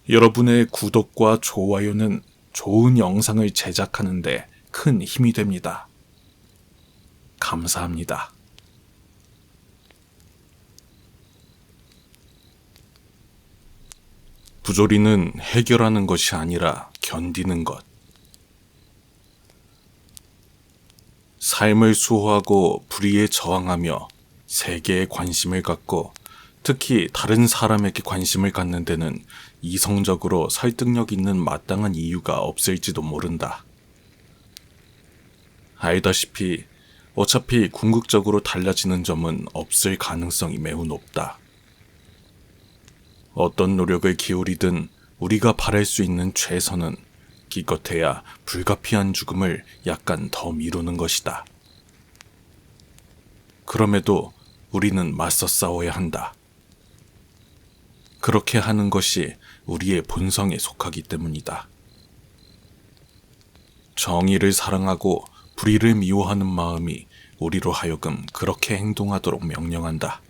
여러분의 구독과 좋아요는 좋은 영상을 제작하는 데 큰 힘이 됩니다. 감사합니다. 부조리는 해결하는 것이 아니라 견디는 것. 삶을 수호하고 불의에 저항하며 세계에 관심을 갖고 특히 다른 사람에게 관심을 갖는 데는 이성적으로 설득력 있는 마땅한 이유가 없을지도 모른다. 알다시피 어차피 궁극적으로 달라지는 점은 없을 가능성이 매우 높다. 어떤 노력을 기울이든 우리가 바랄 수 있는 최선은 기껏해야 불가피한 죽음을 약간 더 미루는 것이다. 그럼에도 우리는 맞서 싸워야 한다. 그렇게 하는 것이 우리의 본성에 속하기 때문이다. 정의를 사랑하고 불의를 미워하는 마음이 우리로 하여금 그렇게 행동하도록 명령한다.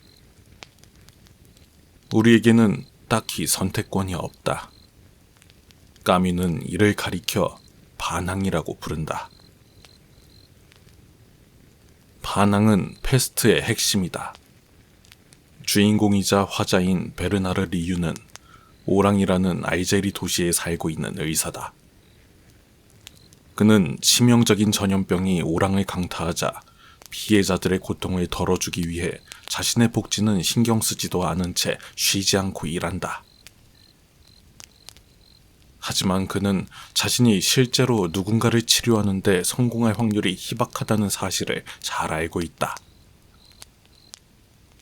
우리에게는 딱히 선택권이 없다. 까뮤는 이를 가리켜 반항이라고 부른다. 반항은 패스트의 핵심이다. 주인공이자 화자인 베르나르 리유는 오랑이라는 알제리 도시에 살고 있는 의사다. 그는 치명적인 전염병이 오랑을 강타하자 피해자들의 고통을 덜어주기 위해 자신의 복지는 신경 쓰지도 않은 채 쉬지 않고 일한다. 하지만 그는 자신이 실제로 누군가를 치료하는데 성공할 확률이 희박하다는 사실을 잘 알고 있다.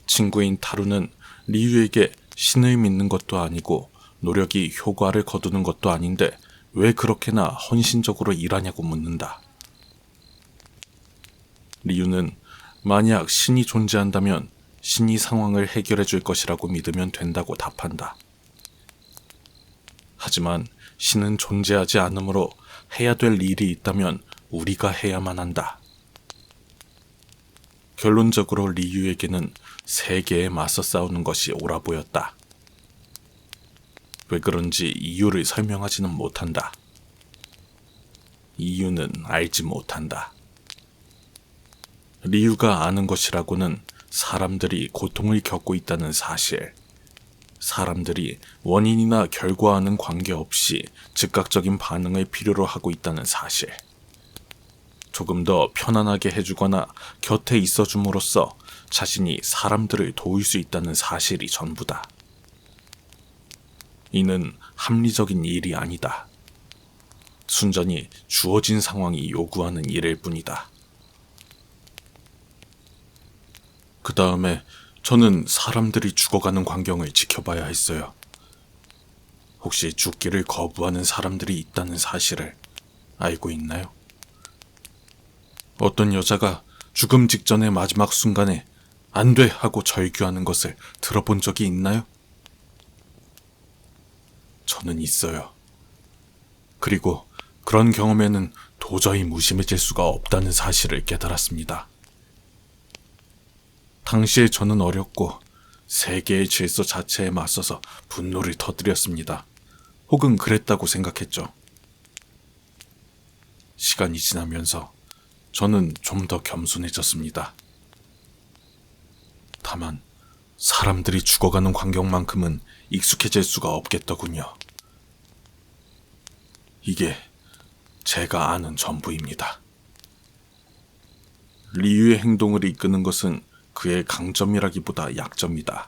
친구인 타루는 리유에게 신을 믿는 것도 아니고 노력이 효과를 거두는 것도 아닌데 왜 그렇게나 헌신적으로 일하냐고 묻는다. 리유는 만약 신이 존재한다면 신이 상황을 해결해 줄 것이라고 믿으면 된다고 답한다. 하지만 신은 존재하지 않으므로 해야 될 일이 있다면 우리가 해야만 한다. 결론적으로 리유에게는 세계에 맞서 싸우는 것이 옳아 보였다. 왜 그런지 이유를 설명하지는 못한다. 이유는 알지 못한다. 리유가 아는 것이라고는 사람들이 고통을 겪고 있다는 사실, 사람들이 원인이나 결과와는 관계없이 즉각적인 반응을 필요로 하고 있다는 사실, 조금 더 편안하게 해주거나 곁에 있어줌으로써 자신이 사람들을 도울 수 있다는 사실이 전부다. 이는 합리적인 일이 아니다. 순전히 주어진 상황이 요구하는 일일 뿐이다. 그 다음에 저는 사람들이 죽어가는 광경을 지켜봐야 했어요. 혹시 죽기를 거부하는 사람들이 있다는 사실을 알고 있나요? 어떤 여자가 죽음 직전의 마지막 순간에 안 돼 하고 절규하는 것을 들어본 적이 있나요? 저는 있어요. 그리고 그런 경험에는 도저히 무심해질 수가 없다는 사실을 깨달았습니다. 당시에 저는 어렸고 세계의 질서 자체에 맞서서 분노를 터뜨렸습니다. 혹은 그랬다고 생각했죠. 시간이 지나면서 저는 좀 더 겸손해졌습니다. 다만 사람들이 죽어가는 광경만큼은 익숙해질 수가 없겠더군요. 이게 제가 아는 전부입니다. 리유의 행동을 이끄는 것은 그의 강점이라기보다 약점이다.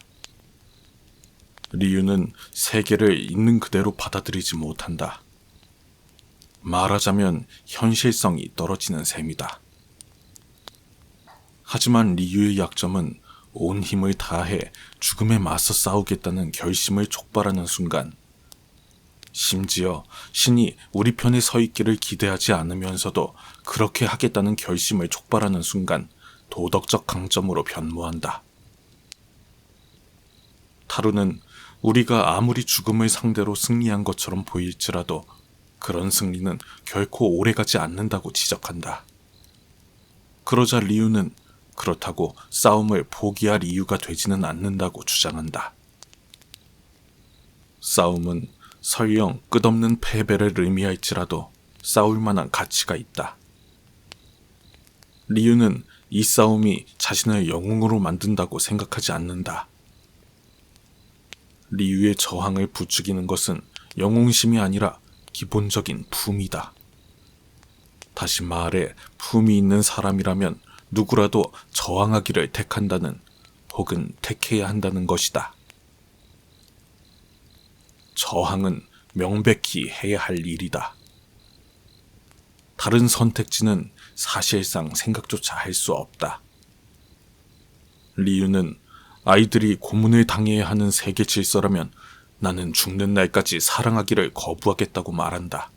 리유는 세계를 있는 그대로 받아들이지 못한다. 말하자면 현실성이 떨어지는 셈이다. 하지만 리유의 약점은 온 힘을 다해 죽음에 맞서 싸우겠다는 결심을 촉발하는 순간, 심지어 신이 우리 편에 서 있기를 기대하지 않으면서도 그렇게 하겠다는 결심을 촉발하는 순간 도덕적 강점으로 변모한다. 타루는 우리가 아무리 죽음을 상대로 승리한 것처럼 보일지라도 그런 승리는 결코 오래가지 않는다고 지적한다. 그러자 리유는 그렇다고 싸움을 포기할 이유가 되지는 않는다고 주장한다. 싸움은 설령 끝없는 패배를 의미할지라도 싸울 만한 가치가 있다. 리유는 이 싸움이 자신을 영웅으로 만든다고 생각하지 않는다. 리유의 저항을 부추기는 것은 영웅심이 아니라 기본적인 품이다. 다시 말해 품이 있는 사람이라면 누구라도 저항하기를 택한다는 혹은 택해야 한다는 것이다. 저항은 명백히 해야 할 일이다. 다른 선택지는 사실상 생각조차 할 수 없다. 리유는 아이들이 고문을 당해야 하는 세계 질서라면 나는 죽는 날까지 사랑하기를 거부하겠다고 말한다.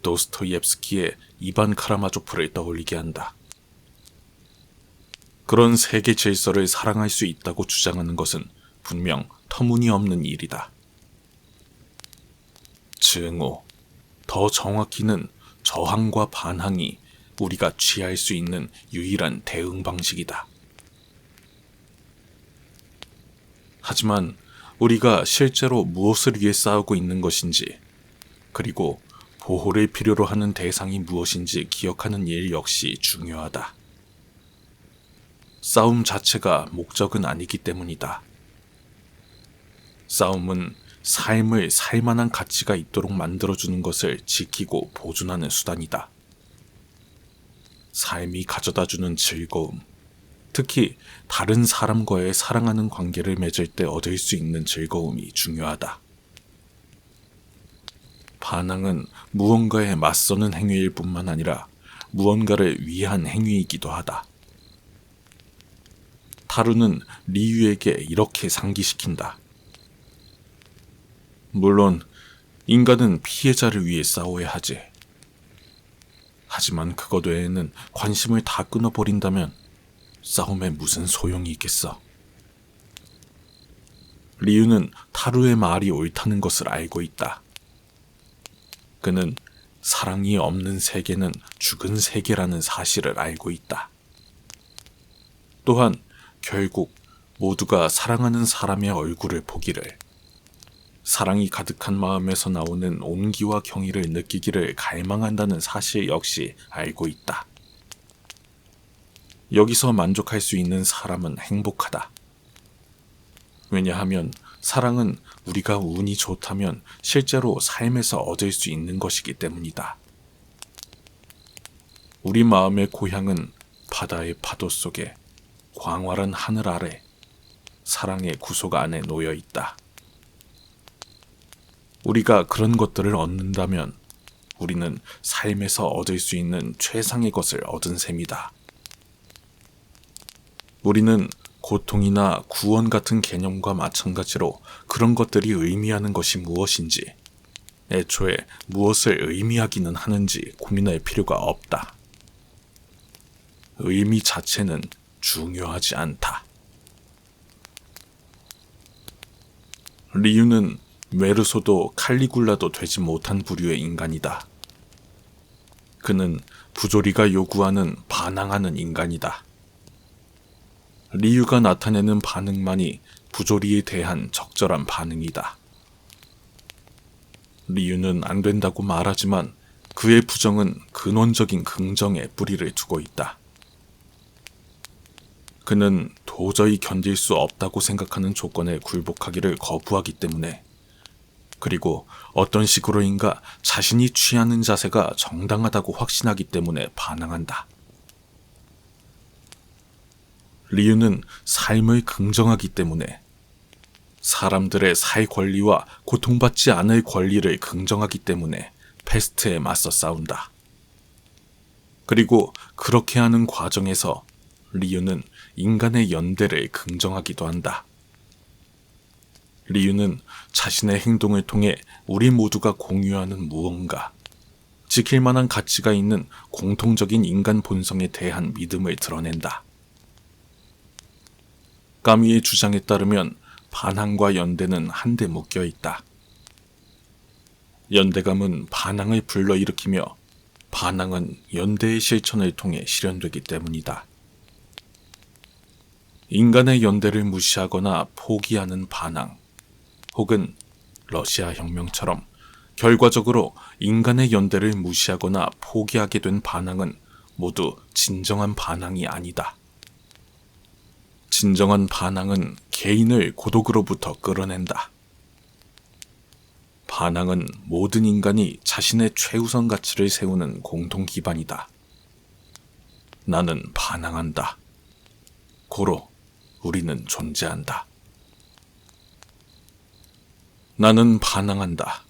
도스토옙스키의 이반 카라마조프를 떠올리게 한다. 그런 세계 질서를 사랑할 수 있다고 주장하는 것은 분명 터무니없는 일이다. 증오, 더 정확히는 저항과 반항이 우리가 취할 수 있는 유일한 대응 방식이다. 하지만 우리가 실제로 무엇을 위해 싸우고 있는 것인지, 그리고 보호를 필요로 하는 대상이 무엇인지 기억하는 일 역시 중요하다. 싸움 자체가 목적은 아니기 때문이다. 싸움은 삶을 살만한 가치가 있도록 만들어주는 것을 지키고 보존하는 수단이다. 삶이 가져다주는 즐거움, 특히 다른 사람과의 사랑하는 관계를 맺을 때 얻을 수 있는 즐거움이 중요하다. 반항은 무언가에 맞서는 행위일 뿐만 아니라 무언가를 위한 행위이기도 하다. 타루는 리유에게 이렇게 상기시킨다. 물론 인간은 피해자를 위해 싸워야 하지. 하지만 그것 외에는 관심을 다 끊어버린다면 싸움에 무슨 소용이 있겠어. 리유는 타루의 말이 옳다는 것을 알고 있다. 그는 사랑이 없는 세계는 죽은 세계라는 사실을 알고 있다. 또한 결국 모두가 사랑하는 사람의 얼굴을 보기를, 사랑이 가득한 마음에서 나오는 온기와 경의를 느끼기를 갈망한다는 사실 역시 알고 있다. 여기서 만족할 수 있는 사람은 행복하다. 왜냐하면 사랑은 우리가 운이 좋다면 실제로 삶에서 얻을 수 있는 것이기 때문이다. 우리 마음의 고향은 바다의 파도 속에, 광활한 하늘 아래, 사랑의 구속 안에 놓여 있다. 우리가 그런 것들을 얻는다면 우리는 삶에서 얻을 수 있는 최상의 것을 얻은 셈이다. 우리는 고통이나 구원 같은 개념과 마찬가지로 그런 것들이 의미하는 것이 무엇인지, 애초에 무엇을 의미하기는 하는지 고민할 필요가 없다. 의미 자체는 중요하지 않다. 리유는 메르소도 칼리굴라도 되지 못한 부류의 인간이다. 그는 부조리가 요구하는 반항하는 인간이다. 리유가 나타내는 반응만이 부조리에 대한 적절한 반응이다. 리유는 안 된다고 말하지만 그의 부정은 근원적인 긍정에 뿌리를 두고 있다. 그는 도저히 견딜 수 없다고 생각하는 조건에 굴복하기를 거부하기 때문에, 그리고 어떤 식으로인가 자신이 취하는 자세가 정당하다고 확신하기 때문에 반항한다. 리유는 삶을 긍정하기 때문에, 사람들의 살 권리와 고통받지 않을 권리를 긍정하기 때문에 패스트에 맞서 싸운다. 그리고 그렇게 하는 과정에서 리유는 인간의 연대를 긍정하기도 한다. 리유는 자신의 행동을 통해 우리 모두가 공유하는 무언가, 지킬 만한 가치가 있는 공통적인 인간 본성에 대한 믿음을 드러낸다. 까미의 주장에 따르면 반항과 연대는 한데 묶여 있다. 연대감은 반항을 불러일으키며 반항은 연대의 실천을 통해 실현되기 때문이다. 인간의 연대를 무시하거나 포기하는 반항, 혹은 러시아 혁명처럼 결과적으로 인간의 연대를 무시하거나 포기하게 된 반항은 모두 진정한 반항이 아니다. 진정한 반항은 개인을 고독으로부터 끌어낸다. 반항은 모든 인간이 자신의 최우선 가치를 세우는 공통 기반이다. 나는 반항한다. 고로 우리는 존재한다. 나는 반항한다.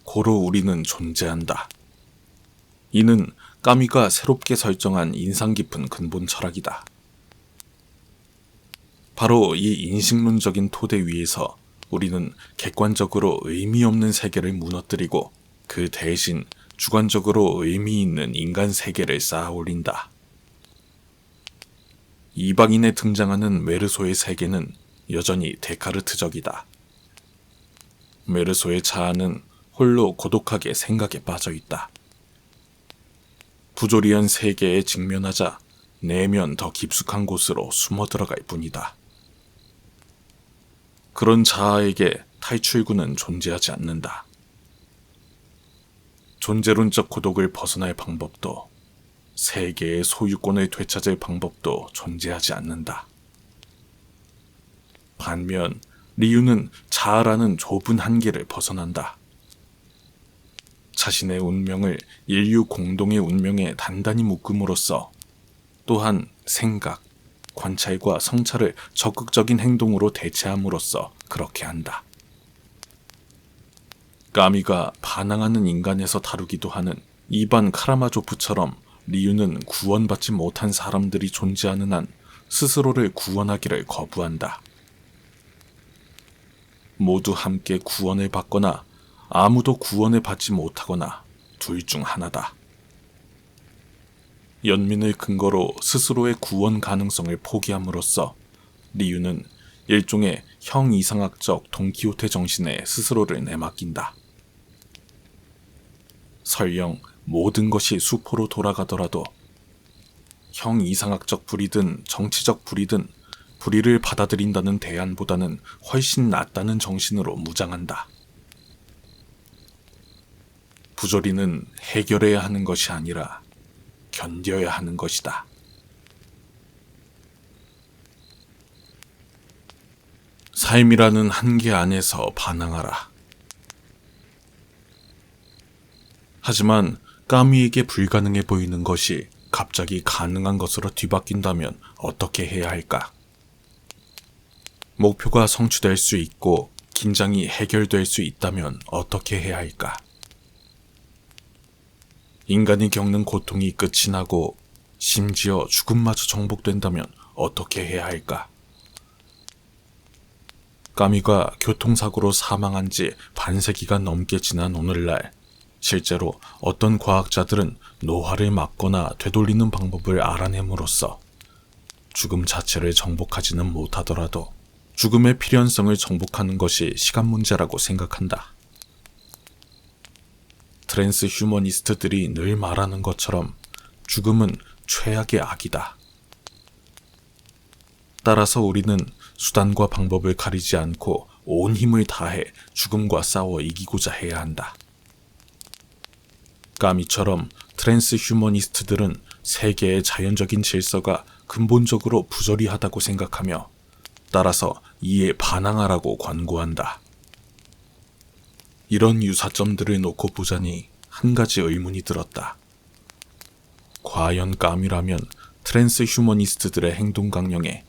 고로 우리는 존재한다. 이는 까미가 새롭게 설정한 인상 깊은 근본 철학이다. 바로 이 인식론적인 토대 위에서 우리는 객관적으로 의미 없는 세계를 무너뜨리고 그 대신 주관적으로 의미 있는 인간 세계를 쌓아 올린다. 이방인에 등장하는 메르소의 세계는 여전히 데카르트적이다. 메르소의 자아는 홀로 고독하게 생각에 빠져 있다. 부조리한 세계에 직면하자 내면 더 깊숙한 곳으로 숨어 들어갈 뿐이다. 그런 자아에게 탈출구는 존재하지 않는다. 존재론적 고독을 벗어날 방법도, 세계의 소유권을 되찾을 방법도 존재하지 않는다. 반면 리유는 자아라는 좁은 한계를 벗어난다. 자신의 운명을 인류 공동의 운명에 단단히 묶음으로써, 또한 생각, 관찰과 성찰을 적극적인 행동으로 대체함으로써 그렇게 한다. 까미가 반항하는 인간에서 다루기도 하는 이반 카라마조프처럼 리유는 구원받지 못한 사람들이 존재하는 한 스스로를 구원하기를 거부한다. 모두 함께 구원을 받거나 아무도 구원을 받지 못하거나 둘 중 하나다. 연민을 근거로 스스로의 구원 가능성을 포기함으로써 리유는 일종의 형이상학적 돈키호테 정신에 스스로를 내맡긴다. 설령 모든 것이 수포로 돌아가더라도 형이상학적 불이든 정치적 불이든 불의를 받아들인다는 대안보다는 훨씬 낫다는 정신으로 무장한다. 부조리는 해결해야 하는 것이 아니라 견뎌야 하는 것이다. 삶이라는 한계 안에서 반항하라. 하지만 까미에게 불가능해 보이는 것이 갑자기 가능한 것으로 뒤바뀐다면 어떻게 해야 할까? 목표가 성취될 수 있고 긴장이 해결될 수 있다면 어떻게 해야 할까? 인간이 겪는 고통이 끝이 나고 심지어 죽음마저 정복된다면 어떻게 해야 할까? 까미가 교통사고로 사망한 지 반세기가 넘게 지난 오늘날 실제로 어떤 과학자들은 노화를 막거나 되돌리는 방법을 알아냄으로써 죽음 자체를 정복하지는 못하더라도 죽음의 필연성을 정복하는 것이 시간 문제라고 생각한다. 트랜스 휴머니스트들이 늘 말하는 것처럼 죽음은 최악의 악이다. 따라서 우리는 수단과 방법을 가리지 않고 온 힘을 다해 죽음과 싸워 이기고자 해야 한다. 까미처럼 트랜스 휴머니스트들은 세계의 자연적인 질서가 근본적으로 부조리하다고 생각하며 따라서 이에 반항하라고 권고한다. 이런 유사점들을 놓고 보자니 한 가지 의문이 들었다. 과연 까미라면 트랜스 휴머니스트들의 행동 강령에,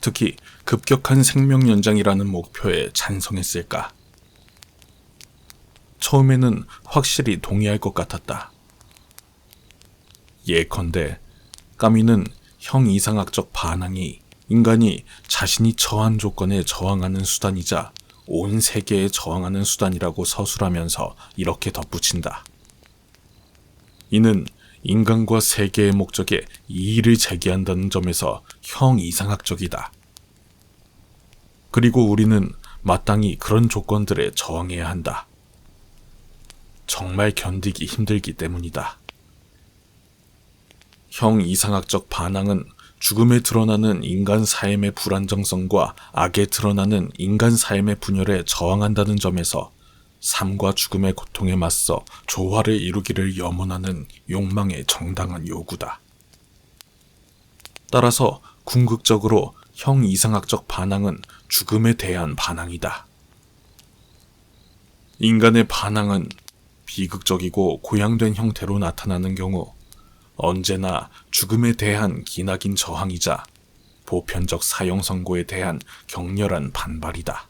특히 급격한 생명 연장이라는 목표에 찬성했을까? 처음에는 확실히 동의할 것 같았다. 예컨대 까미는 형이상학적 반항이 인간이 자신이 처한 조건에 저항하는 수단이자 온 세계에 저항하는 수단이라고 서술하면서 이렇게 덧붙인다. 이는 인간과 세계의 목적에 이의를 제기한다는 점에서 형이상학적이다. 그리고 우리는 마땅히 그런 조건들에 저항해야 한다. 정말 견디기 힘들기 때문이다. 형이상학적 반항은 죽음에 드러나는 인간 삶의 불안정성과 악에 드러나는 인간 삶의 분열에 저항한다는 점에서 삶과 죽음의 고통에 맞서 조화를 이루기를 염원하는 욕망의 정당한 요구다. 따라서 궁극적으로 형이상학적 반항은 죽음에 대한 반항이다. 인간의 반항은 비극적이고 고양된 형태로 나타나는 경우 언제나 죽음에 대한 기나긴 저항이자 보편적 사형 선고에 대한 격렬한 반발이다.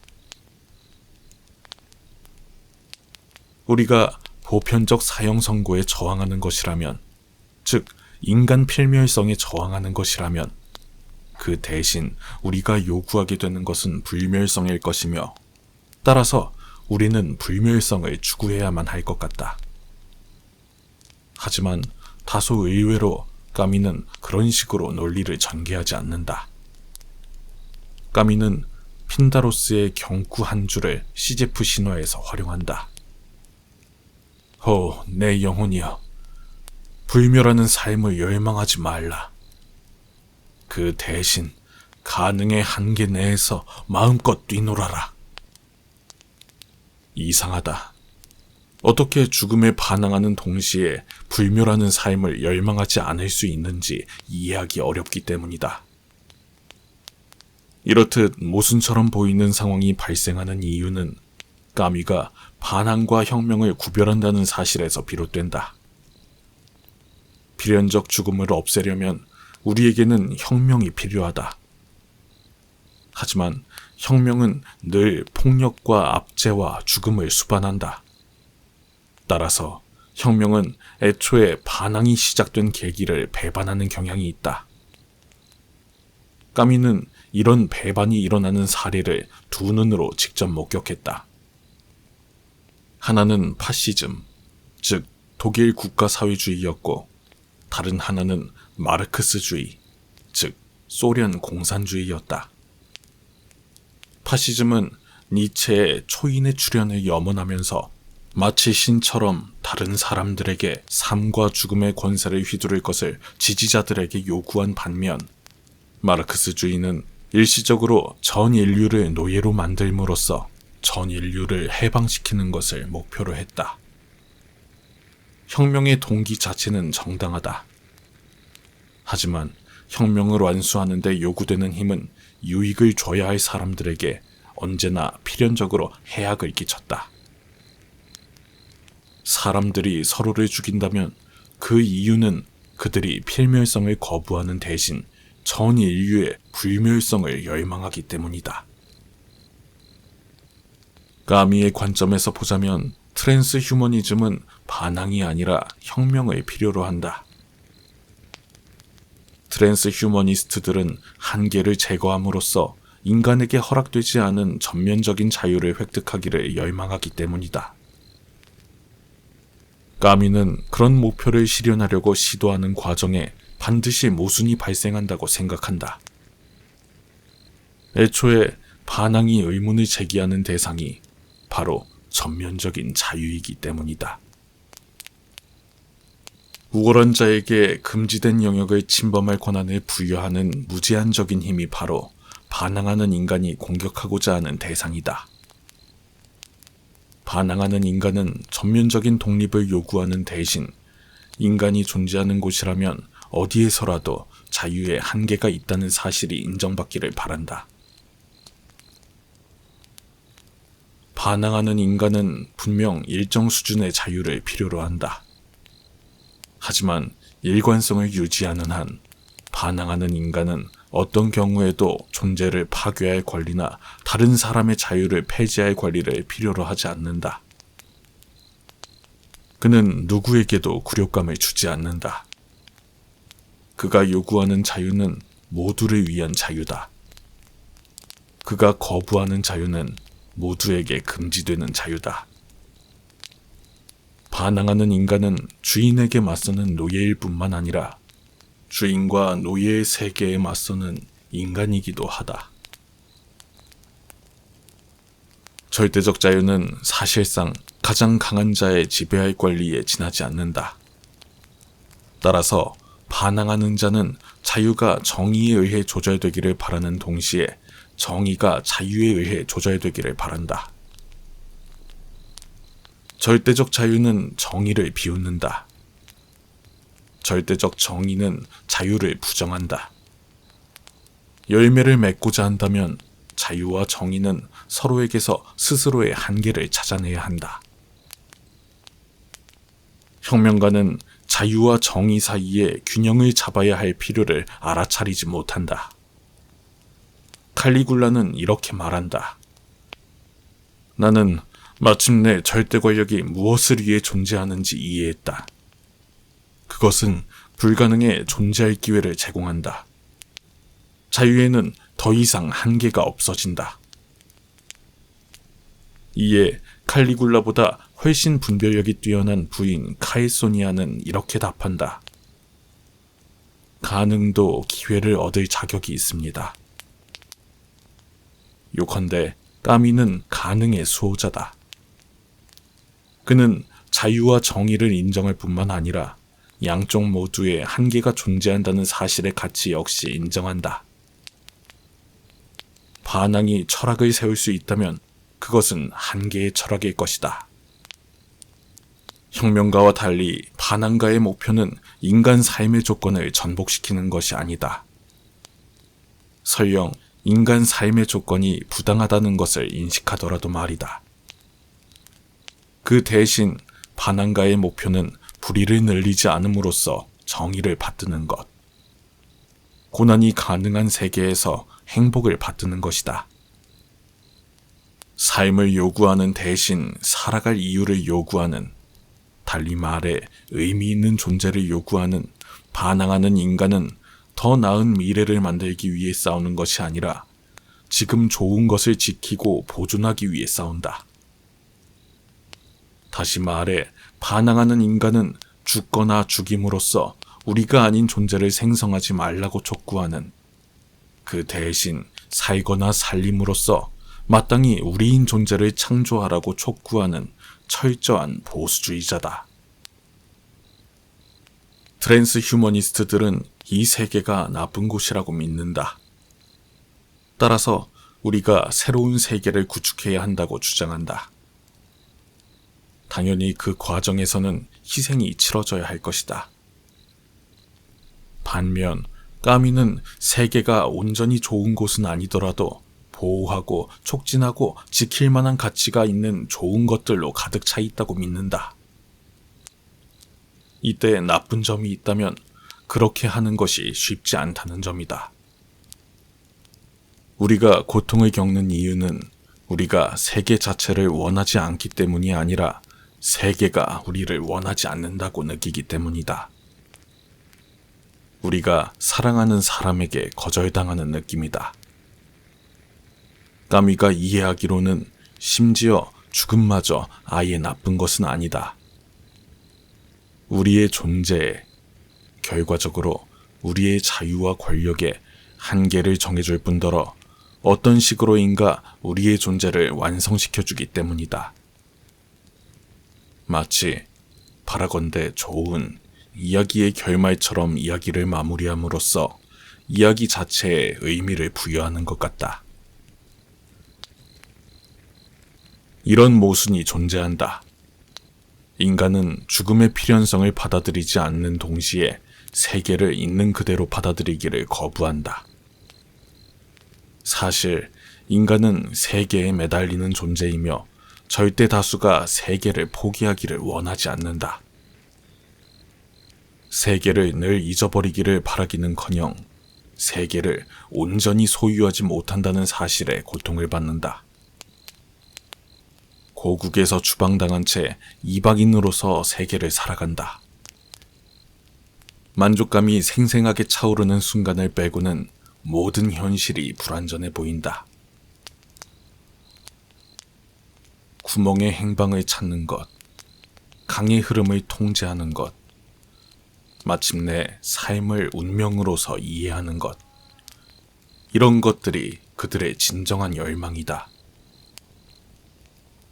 우리가 보편적 사형 선고에 저항하는 것이라면, 즉 인간 필멸성에 저항하는 것이라면 그 대신 우리가 요구하게 되는 것은 불멸성일 것이며 따라서 우리는 불멸성을 추구해야만 할 것 같다. 하지만 다소 의외로 까미는 그런 식으로 논리를 전개하지 않는다. 까미는 핀다로스의 경구 한 줄을 시제프 신화에서 활용한다. 내 영혼이여, 불멸하는 삶을 열망하지 말라. 그 대신 가능의 한계 내에서 마음껏 뛰놀아라. 이상하다. 어떻게 죽음에 반항하는 동시에 불멸하는 삶을 열망하지 않을 수 있는지 이해하기 어렵기 때문이다. 이렇듯 모순처럼 보이는 상황이 발생하는 이유는 까미가 반항과 혁명을 구별한다는 사실에서 비롯된다. 필연적 죽음을 없애려면 우리에게는 혁명이 필요하다. 하지만 혁명은 늘 폭력과 압제와 죽음을 수반한다. 따라서 혁명은 애초에 반항이 시작된 계기를 배반하는 경향이 있다. 까미는 이런 배반이 일어나는 사례를 두 눈으로 직접 목격했다. 하나는 파시즘, 즉 독일 국가사회주의였고 다른 하나는 마르크스주의, 즉 소련 공산주의였다. 파시즘은 니체의 초인의 출현을 염원하면서 마치 신처럼 다른 사람들에게 삶과 죽음의 권세를 휘두를 것을 지지자들에게 요구한 반면, 마르크스주의는 일시적으로 전 인류를 노예로 만들므로써 전 인류를 해방시키는 것을 목표로 했다. 혁명의 동기 자체는 정당하다. 하지만 혁명을 완수하는 데 요구되는 힘은 유익을 줘야 할 사람들에게 언제나 필연적으로 해악을 끼쳤다. 사람들이 서로를 죽인다면 그 이유는 그들이 필멸성을 거부하는 대신 전 인류의 불멸성을 열망하기 때문이다. 까미의 관점에서 보자면 트랜스 휴머니즘은 반항이 아니라 혁명을 필요로 한다. 트랜스 휴머니스트들은 한계를 제거함으로써 인간에게 허락되지 않은 전면적인 자유를 획득하기를 열망하기 때문이다. 까미는 그런 목표를 실현하려고 시도하는 과정에 반드시 모순이 발생한다고 생각한다. 애초에 반항이 의문을 제기하는 대상이 바로 전면적인 자유이기 때문이다. 우월한 자에게 금지된 영역을 침범할 권한을 부여하는 무제한적인 힘이 바로 반항하는 인간이 공격하고자 하는 대상이다. 반항하는 인간은 전면적인 독립을 요구하는 대신 인간이 존재하는 곳이라면 어디에서라도 자유의 한계가 있다는 사실이 인정받기를 바란다. 반항하는 인간은 분명 일정 수준의 자유를 필요로 한다. 하지만 일관성을 유지하는 한 반항하는 인간은 어떤 경우에도 존재를 파괴할 권리나 다른 사람의 자유를 폐지할 권리를 필요로 하지 않는다. 그는 누구에게도 굴욕감을 주지 않는다. 그가 요구하는 자유는 모두를 위한 자유다. 그가 거부하는 자유는 모두에게 금지되는 자유다. 반항하는 인간은 주인에게 맞서는 노예일 뿐만 아니라 주인과 노예의 세계에 맞서는 인간이기도 하다. 절대적 자유는 사실상 가장 강한 자의 지배할 권리에 지나지 않는다. 따라서 반항하는 자는 자유가 정의에 의해 조절되기를 바라는 동시에 정의가 자유에 의해 조절되기를 바란다. 절대적 자유는 정의를 비웃는다. 절대적 정의는 자유를 부정한다. 열매를 맺고자 한다면 자유와 정의는 서로에게서 스스로의 한계를 찾아내야 한다. 혁명가는 자유와 정의 사이에 균형을 잡아야 할 필요를 알아차리지 못한다. 칼리굴라는 이렇게 말한다. 나는 마침내 절대 권력이 무엇을 위해 존재하는지 이해했다. 그것은 불가능에 존재할 기회를 제공한다. 자유에는 더 이상 한계가 없어진다. 이에 칼리굴라보다 훨씬 분별력이 뛰어난 부인 카에소니아는 이렇게 답한다. 가능도 기회를 얻을 자격이 있습니다. 요컨대 까미는 가능의 수호자다. 그는 자유와 정의를 인정할 뿐만 아니라 양쪽 모두에 한계가 존재한다는 사실의 가치 역시 인정한다. 반항이 철학을 세울 수 있다면 그것은 한계의 철학일 것이다. 혁명가와 달리 반항가의 목표는 인간 삶의 조건을 전복시키는 것이 아니다. 설령 인간 삶의 조건이 부당하다는 것을 인식하더라도 말이다. 그 대신 반항가의 목표는 불의를 늘리지 않음으로써 정의를 받드는 것. 고난이 가능한 세계에서 행복을 받드는 것이다. 삶을 요구하는 대신 살아갈 이유를 요구하는, 달리 말해 의미 있는 존재를 요구하는 반항하는 인간은 더 나은 미래를 만들기 위해 싸우는 것이 아니라 지금 좋은 것을 지키고 보존하기 위해 싸운다. 다시 말해 반항하는 인간은 죽거나 죽임으로써 우리가 아닌 존재를 생성하지 말라고 촉구하는, 그 대신 살거나 살림으로써 마땅히 우리인 존재를 창조하라고 촉구하는 철저한 보수주의자다. 트랜스 휴머니스트들은 이 세계가 나쁜 곳이라고 믿는다. 따라서 우리가 새로운 세계를 구축해야 한다고 주장한다. 당연히 그 과정에서는 희생이 치러져야 할 것이다. 반면 까미는 세계가 온전히 좋은 곳은 아니더라도 보호하고 촉진하고 지킬 만한 가치가 있는 좋은 것들로 가득 차 있다고 믿는다. 이때 나쁜 점이 있다면 그렇게 하는 것이 쉽지 않다는 점이다. 우리가 고통을 겪는 이유는 우리가 세계 자체를 원하지 않기 때문이 아니라 세계가 우리를 원하지 않는다고 느끼기 때문이다. 우리가 사랑하는 사람에게 거절당하는 느낌이다. 까미가 이해하기로는 심지어 죽음마저 아예 나쁜 것은 아니다. 우리의 존재에, 결과적으로 우리의 자유와 권력에 한계를 정해줄 뿐더러 어떤 식으로인가 우리의 존재를 완성시켜주기 때문이다. 마치 바라건대 좋은 이야기의 결말처럼 이야기를 마무리함으로써 이야기 자체에 의미를 부여하는 것 같다. 이런 모순이 존재한다. 인간은 죽음의 필연성을 받아들이지 않는 동시에 세계를 있는 그대로 받아들이기를 거부한다. 사실 인간은 세계에 매달리는 존재이며 절대 다수가 세계를 포기하기를 원하지 않는다. 세계를 늘 잊어버리기를 바라기는커녕 세계를 온전히 소유하지 못한다는 사실에 고통을 받는다. 고국에서 추방당한 채 이방인으로서 세계를 살아간다. 만족감이 생생하게 차오르는 순간을 빼고는 모든 현실이 불완전해 보인다. 구멍의 행방을 찾는 것, 강의 흐름을 통제하는 것, 마침내 삶을 운명으로서 이해하는 것, 이런 것들이 그들의 진정한 열망이다.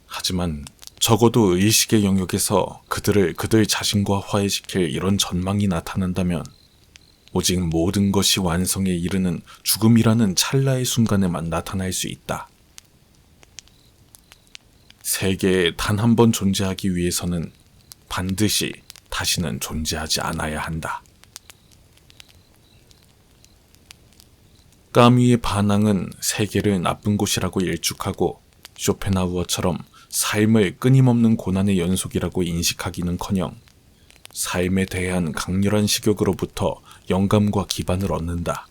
하지만 적어도 의식의 영역에서 그들을 그들 자신과 화해시킬 이런 전망이 나타난다면 오직 모든 것이 완성에 이르는 죽음이라는 찰나의 순간에만 나타날 수 있다. 세계에 단 한 번 존재하기 위해서는 반드시 다시는 존재하지 않아야 한다. 까미의 반항은 세계를 나쁜 곳이라고 일축하고 쇼펜하우어처럼 삶을 끊임없는 고난의 연속이라고 인식하기는커녕 삶에 대한 강렬한 식욕으로부터 영감과 기반을 얻는다.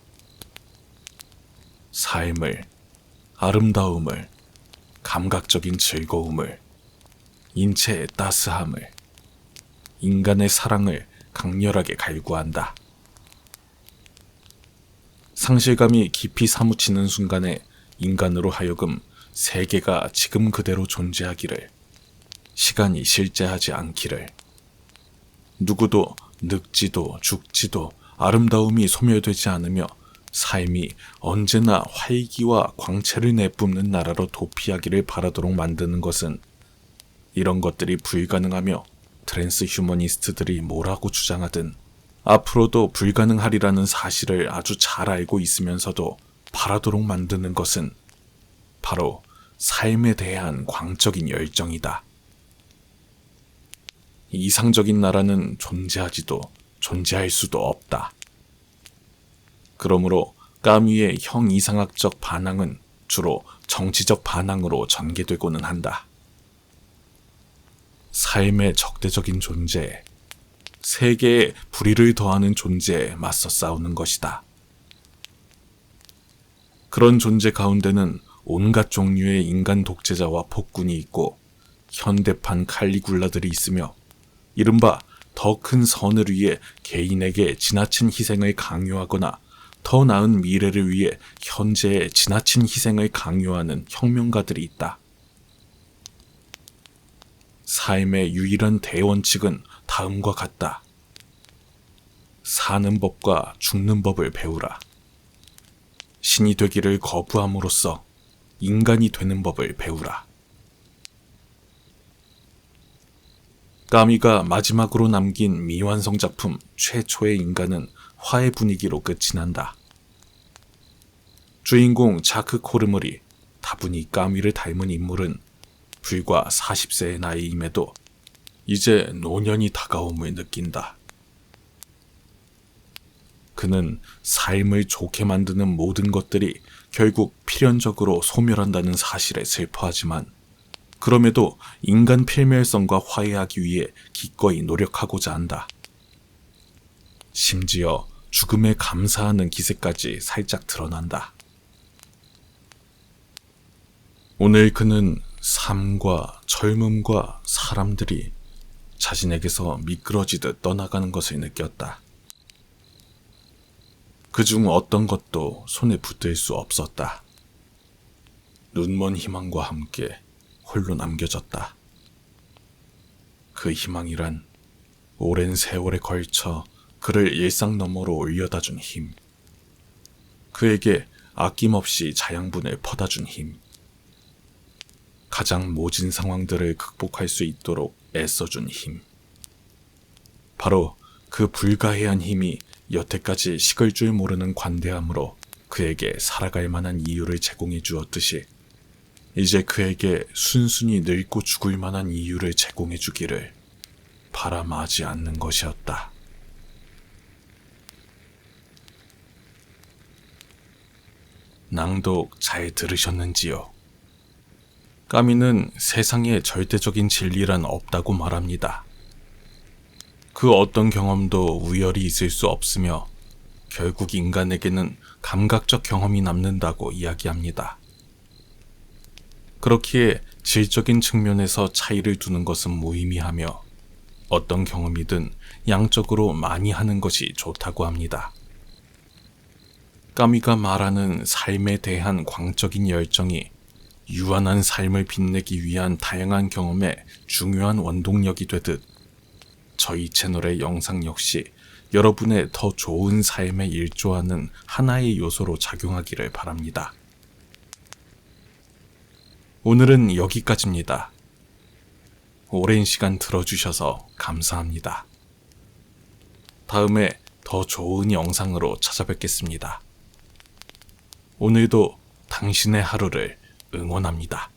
삶을, 아름다움을, 감각적인 즐거움을, 인체의 따스함을, 인간의 사랑을 강렬하게 갈구한다. 상실감이 깊이 사무치는 순간에 인간으로 하여금 세계가 지금 그대로 존재하기를, 시간이 실제하지 않기를, 누구도 늙지도 죽지도 아름다움이 소멸되지 않으며 삶이 언제나 활기와 광채를 내뿜는 나라로 도피하기를 바라도록 만드는 것은 이런 것들이 불가능하며 트랜스 휴머니스트들이 뭐라고 주장하든 앞으로도 불가능하리라는 사실을 아주 잘 알고 있으면서도 바라도록 만드는 것은 바로 삶에 대한 광적인 열정이다. 이상적인 나라는 존재하지도 존재할 수도 없다. 그러므로 까뮈의 형이상학적 반항은 주로 정치적 반항으로 전개되고는 한다. 삶의 적대적인 존재, 세계에 불의를 더하는 존재에 맞서 싸우는 것이다. 그런 존재 가운데는 온갖 종류의 인간 독재자와 폭군이 있고 현대판 칼리굴라들이 있으며 이른바 더 큰 선을 위해 개인에게 지나친 희생을 강요하거나 더 나은 미래를 위해 현재의 지나친 희생을 강요하는 혁명가들이 있다. 삶의 유일한 대원칙은 다음과 같다. 사는 법과 죽는 법을 배우라. 신이 되기를 거부함으로써 인간이 되는 법을 배우라. 까미가 마지막으로 남긴 미완성 작품 최초의 인간은 화해 분위기로 끝이 난다. 주인공 자크 코르물이 다분히 까미를 닮은 인물은 불과 40세의 나이임에도 이제 노년이 다가옴을 느낀다. 그는 삶을 좋게 만드는 모든 것들이 결국 필연적으로 소멸한다는 사실에 슬퍼하지만 그럼에도 인간 필멸성과 화해하기 위해 기꺼이 노력하고자 한다. 심지어 죽음에 감사하는 기세까지 살짝 드러난다. 오늘 그는 삶과 젊음과 사람들이 자신에게서 미끄러지듯 떠나가는 것을 느꼈다. 그중 어떤 것도 손에 붙들 수 없었다. 눈먼 희망과 함께 홀로 남겨졌다. 그 희망이란 오랜 세월에 걸쳐 그를 일상 너머로 올려다 준 힘. 그에게 아낌없이 자양분을 퍼다 준 힘. 가장 모진 상황들을 극복할 수 있도록 애써준 힘. 바로 그 불가해한 힘이 여태까지 식을 줄 모르는 관대함으로 그에게 살아갈 만한 이유를 제공해 주었듯이 이제 그에게 순순히 늙고 죽을 만한 이유를 제공해 주기를 바람하지 않는 것이었다. 낭독 잘 들으셨는지요? 까미는 세상에 절대적인 진리란 없다고 말합니다. 그 어떤 경험도 우열이 있을 수 없으며 결국 인간에게는 감각적 경험이 남는다고 이야기합니다. 그렇기에 질적인 측면에서 차이를 두는 것은 무의미하며 어떤 경험이든 양적으로 많이 하는 것이 좋다고 합니다. 까미가 말하는 삶에 대한 광적인 열정이 유한한 삶을 빛내기 위한 다양한 경험에 중요한 원동력이 되듯 저희 채널의 영상 역시 여러분의 더 좋은 삶에 일조하는 하나의 요소로 작용하기를 바랍니다. 오늘은 여기까지입니다. 오랜 시간 들어주셔서 감사합니다. 다음에 더 좋은 영상으로 찾아뵙겠습니다. 오늘도 당신의 하루를 응원합니다.